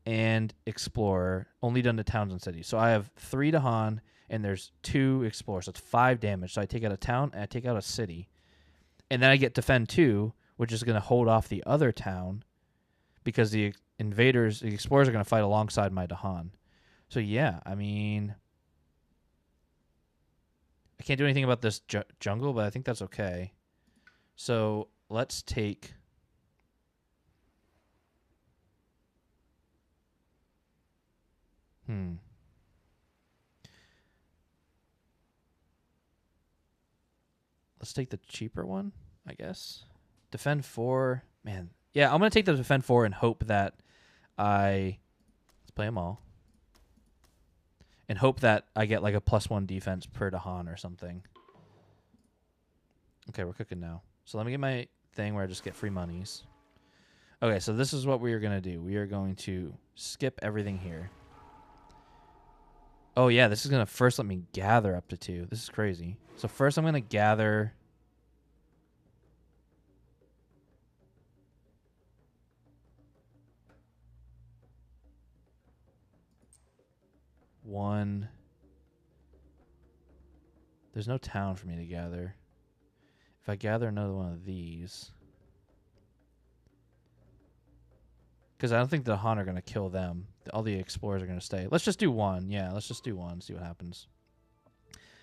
Speaker 1: and Explorer, only done to towns and cities. So I have 3 Dahan, and there's 2 Explorers. So it's 5 damage. So I take out a town, and I take out a city. And then I get Defend 2, which is going to hold off the other town, because the invaders, the Explorers are going to fight alongside my Dahan. So yeah, I mean... I can't do anything about this jungle, but I think that's okay. So let's take... Let's take the cheaper one, I guess. Defend 4. Man. Yeah, I'm going to take the Defend 4 and hope that I... Let's play them all. And hope that I get like a +1 defense per Dahan or something. Okay, we're cooking now. So let me get my thing where I just get free monies. Okay, so this is what we are going to do. We are going to skip everything here. Oh, yeah, this is going to first let me gather up to 2. This is crazy. So first I'm going to gather... One. There's no town for me to gather. If I gather another one of these... Because I don't think the Han are going to kill them. All the explorers are going to stay. Let's just do 1. Yeah, let's just do 1. See what happens.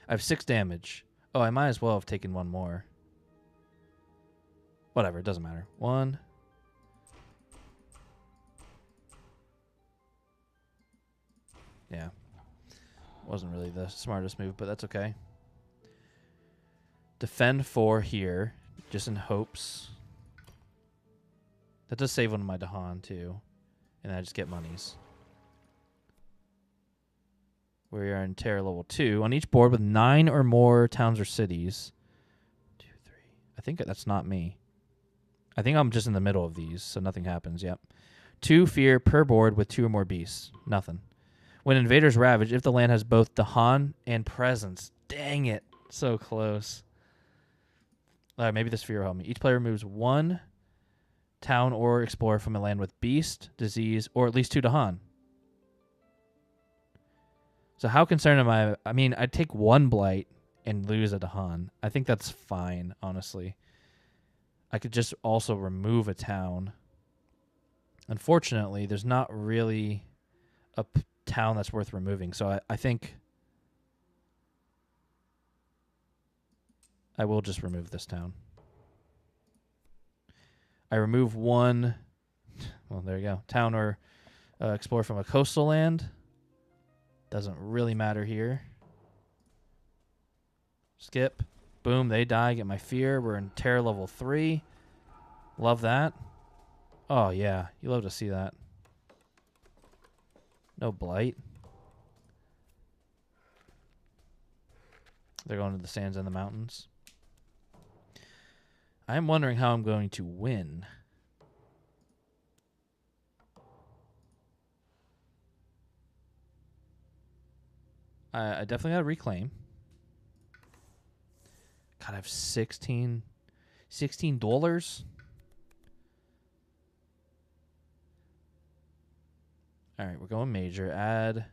Speaker 1: I have 6 damage. Oh, I might as well have taken 1 more. Whatever, it doesn't matter. 1. Yeah. Wasn't really the smartest move, but that's okay. Defend 4 here, just in hopes. That does save one of my Dahan, too. And I just get monies. We are in Terror level 2. On each board with 9 or more towns or cities. 2, 3. I think that's not me. I think I'm just in the middle of these, so nothing happens. Yep. 2 fear per board with 2 or more beasts. Nothing. When invaders ravage, if the land has both Dahan and presence. Dang it. So close. All right, maybe this fear will help me. Each player removes 1 town or explorer from a land with beast, disease, or at least 2 Dahan. So how concerned am I? I mean, I'd take 1 blight and lose a Dahan. I think that's fine, honestly. I could just also remove a town. Unfortunately, there's not really a town that's worth removing. So I think I will just remove this town. I remove 1. Well, there you go. Town or explore from a coastal land. Doesn't really matter here. Skip. Boom, they die. Get my fear. We're in terror level 3. Love that. Oh, yeah. You love to see that. No blight. They're going to the sands and the mountains. I'm wondering how I'm going to win. I definitely got to reclaim. God, I have $16. All right, we're going major. Add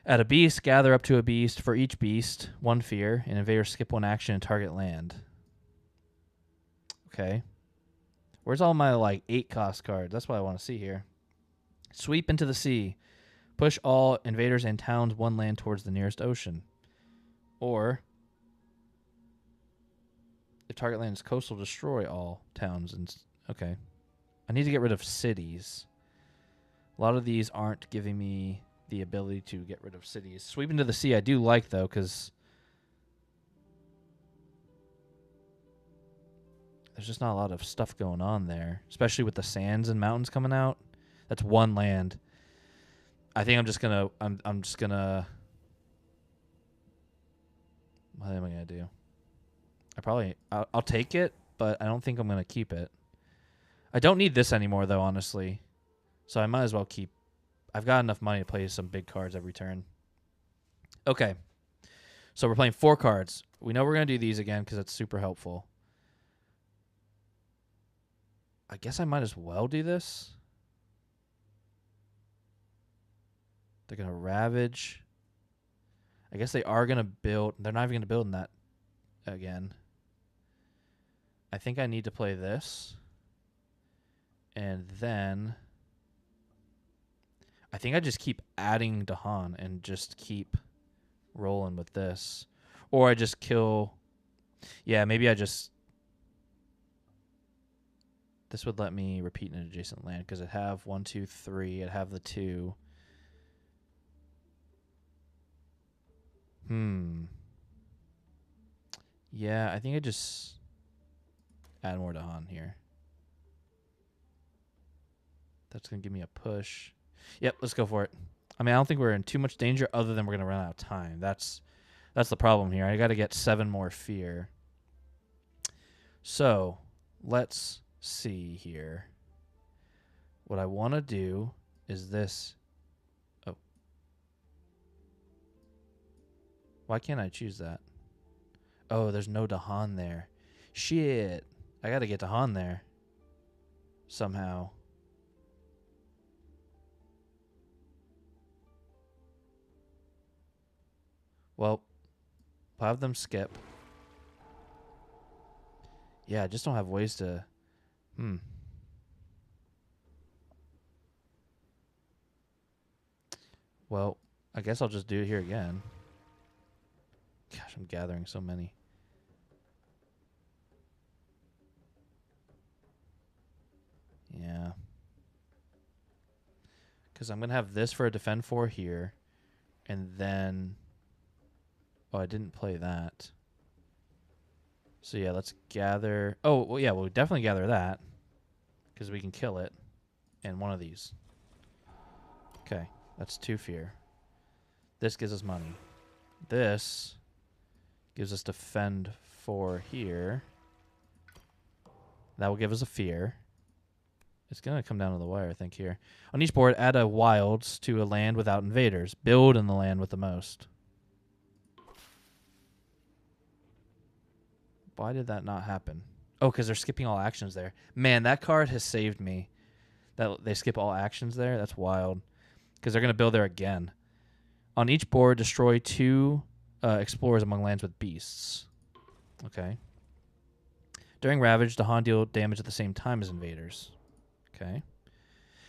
Speaker 1: a beast, gather up to a beast. For each beast, 1 fear. And invaders skip 1 action and target land. Okay. Where's all my, like, 8 cost cards? That's what I want to see here. Sweep into the sea. Push all invaders and towns 1 land towards the nearest ocean. Or, if target land is coastal, destroy all towns. Okay. I need to get rid of cities. A lot of these aren't giving me the ability to get rid of cities. Sweep into the sea I do like, though, because there's just not a lot of stuff going on there, especially with the sands and mountains coming out. That's 1 land. I think I'm just gonna. What am I gonna do? I'll take it, but I don't think I'm gonna keep it. I don't need this anymore, though, honestly. So I might as well keep. I've got enough money to play some big cards every turn. Okay. So we're playing 4 cards. We know we're going to do these again because it's super helpful. I guess I might as well do this. They're going to ravage. I guess they are going to build. They're not even going to build in that again. I think I need to play this. And then I think I just keep adding Dahan and just keep rolling with this. Or I just kill. Yeah, maybe I just. This would let me repeat an adjacent land because it'd have 1, 2, 3. It'd have the 2. Yeah, I think I just add more Dahan here. That's going to give me a push. Yep, let's go for it. I mean, I don't think we're in too much danger other than we're going to run out of time. That's the problem here. I got to get 7 more fear. So, let's see here. What I want to do is this. Oh. Why can't I choose that? Oh, there's no Dahan there. Shit. I got to get Dahan there. Somehow. Well, I'll have them skip. Yeah, I just don't have ways to... Well, I guess I'll just do it here again. Gosh, I'm gathering so many. Yeah. Because I'm going to have this for a defend 4 here. And then... Oh, I didn't play that. So, yeah, let's gather... Oh, well, yeah, we'll definitely gather that. Because we can kill it. And one of these. Okay, that's 2 fear. This gives us money. This gives us defend 4 here. That will give us a fear. It's going to come down to the wire, I think, here. On each board, add a wilds to a land without invaders. Build in the land with the most. Why did that not happen? Oh, because they're skipping all actions there. Man, that card has saved me. That they skip all actions there. That's wild. Because they're going to build there again. On each board, destroy 2 explorers among lands with beasts. Okay. During Ravage, the Han deal damage at the same time as invaders. Okay.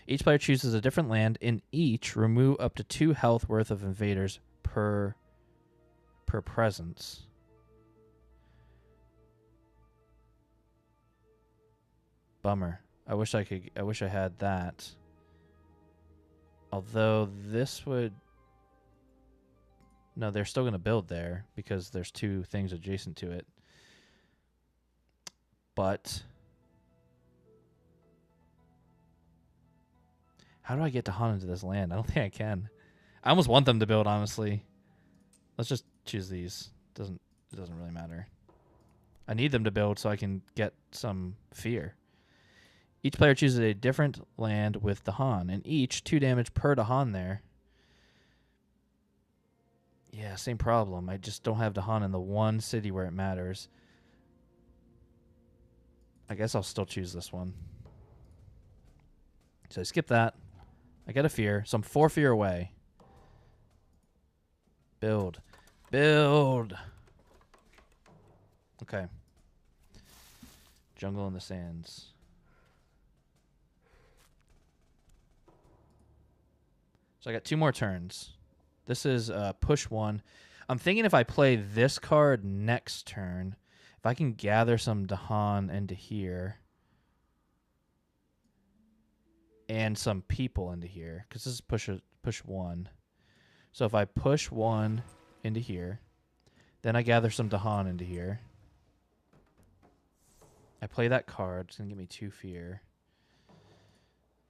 Speaker 1: Each player chooses a different land. In each, remove up to 2 health worth of invaders per presence. Bummer. I wish I had that. Although this would... No, they're still going to build there because there's 2 things adjacent to it. But how do I get to Han into this land? I don't think I can. I almost want them to build, honestly. Let's just choose these. It doesn't really matter. I need them to build so I can get some fear. Each player chooses a different land with the Han, and each 2 damage per to Han there. Yeah, same problem. I just don't have the Han in the one city where it matters. I guess I'll still choose this one. So I skip that. I get a fear, so I'm 4 fear away. Build. Build! Okay. Jungle in the Sands. So I got 2 more turns. This is push 1. I'm thinking if I play this card next turn, if I can gather some Dahan into here and some people into here, because this is push 1. So if I push 1 into here, then I gather some Dahan into here. I play that card. It's going to give me 2 fear.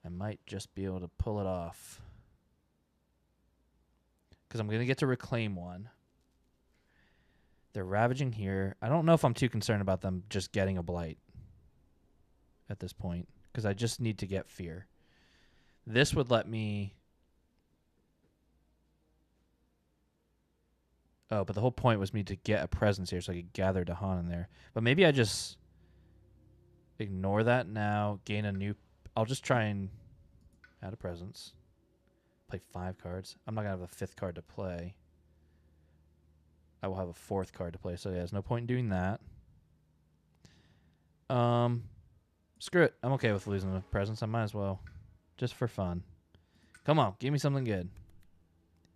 Speaker 1: I might just be able to pull it off. Because I'm going to get to reclaim 1. They're ravaging here. I don't know if I'm too concerned about them just getting a blight at this point. Because I just need to get fear. This would let me... Oh, but the whole point was me to get a presence here so I could gather Dahan in there. But maybe I just ignore that now, gain a new... I'll just try and add a presence. Play 5 cards. I'm not going to have a 5th card to play. I will have a 4th card to play, so yeah, there's no point in doing that. Screw it. I'm okay with losing a presence. I might as well. Just for fun. Come on, give me something good.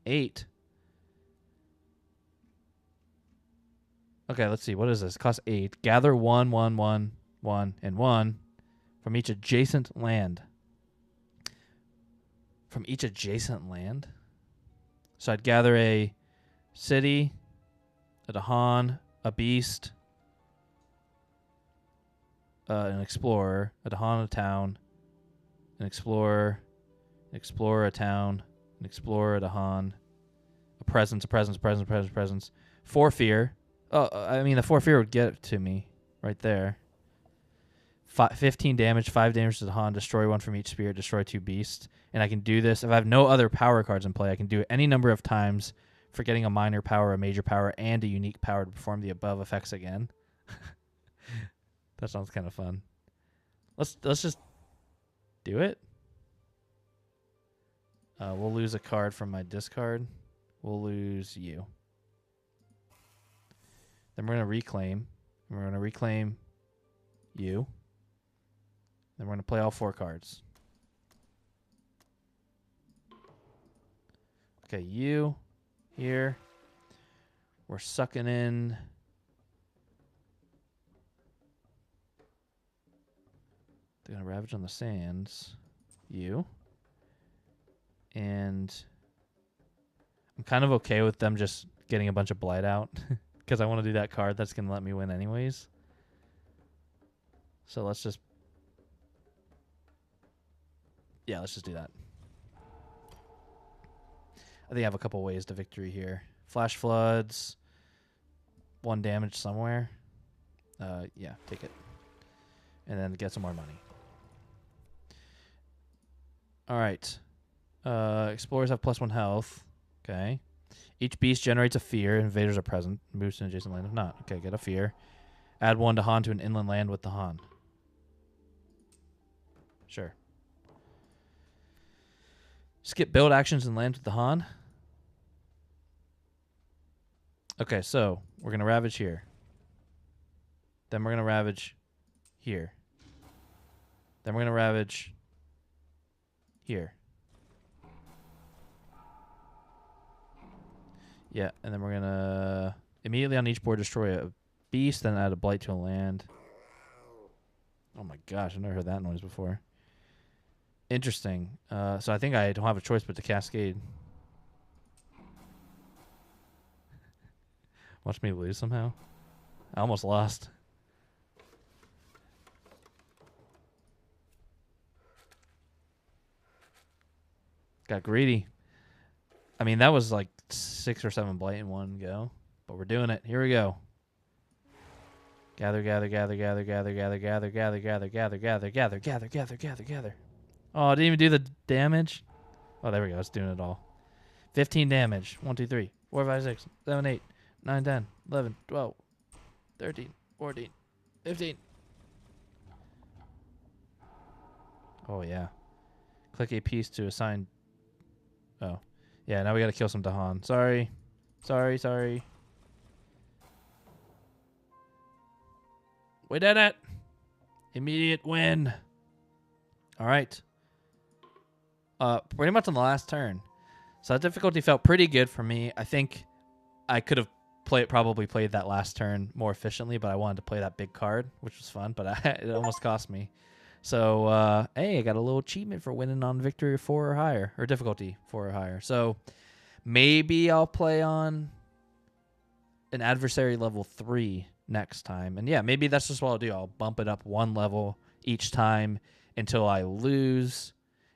Speaker 1: 8. Okay, let's see. What is this? It costs 8. Gather 1, 1, 1, 1, and 1 from each adjacent land. From each adjacent land? So I'd gather a city, a Dahan, a beast, an explorer, a Dahan, a town, an explorer, a town, an explorer, a Dahan, a presence, 4 fear. Oh, I mean, the 4 fear would get it to me right there. 15 damage, 5 damage to the Han, destroy 1 from each spear, destroy 2 beasts. And I can do this. If I have no other power cards in play, I can do it any number of times, forgetting a minor power, a major power, and a unique power to perform the above effects again. That sounds kind of fun. Let's just do it. We'll lose a card from my discard. We'll lose you. Then we're going to reclaim. We're going to reclaim you. Then we're going to play all 4 cards. Okay, you here. We're sucking in. They're going to ravage on the sands. You. And I'm kind of okay with them just getting a bunch of blight out. Because I want to do that card that's going to let me win anyways. So let's just... Yeah, let's just do that. I think I have a couple ways to victory here. Flash floods. 1 damage somewhere. Yeah, take it. and then get some more money. All right. Explorers have +1 health. Okay. Each beast generates a fear. Invaders are present. Moves to an adjacent land if not. Okay, get a fear. Add 1 to Han to an inland land with the Han. Sure. Skip build actions and land with the Han. Okay, so we're going to ravage here. Then we're going to ravage here. Then we're going to ravage here. Yeah, and then we're going to immediately on each board destroy a beast, then add a blight to a land. Oh my gosh, I've never heard that noise before. Interesting. So I think I don't have a choice but to cascade. Watch me lose somehow. I almost lost. Got greedy. I mean, that was like 6 or 7 blight in one go. But we're doing it. Here we go. Gather, gather, gather, gather, gather, gather, gather, gather, gather, gather, gather, gather, gather, gather, gather, gather. Oh, I didn't even do the damage. Oh, there we go. It's doing it all. 15 damage. 1, 2, 3, 4, 5, 6, 7, 8, 9, 10, 11, 12, 13, 14, 15. Oh, yeah. Click a piece to assign. Oh. Yeah, now we got to kill some Dahan. Sorry. Sorry, sorry. We did it. Immediate win. All right. Pretty much on the last turn. So that difficulty felt pretty good for me. I think I could have probably played that last turn more efficiently, but I wanted to play that big card, which was fun, but it almost cost me. So, hey, I got a little achievement for winning on victory 4 or higher, or difficulty 4 or higher. So maybe I'll play on an adversary level 3 next time. And yeah, maybe that's just what I'll do. I'll bump it up 1 level each time until I lose.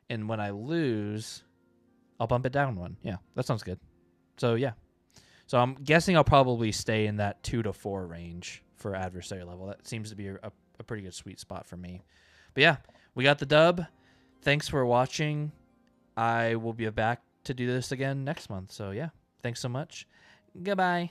Speaker 1: And when I lose, I'll bump it down 1. Yeah, that sounds good. So yeah. So I'm guessing I'll probably stay in that 2 to 4 range for adversary level. That seems to be a pretty good sweet spot for me. But yeah, we got the dub. Thanks for watching. I will be back to do this again next month. So yeah, thanks so much. Goodbye.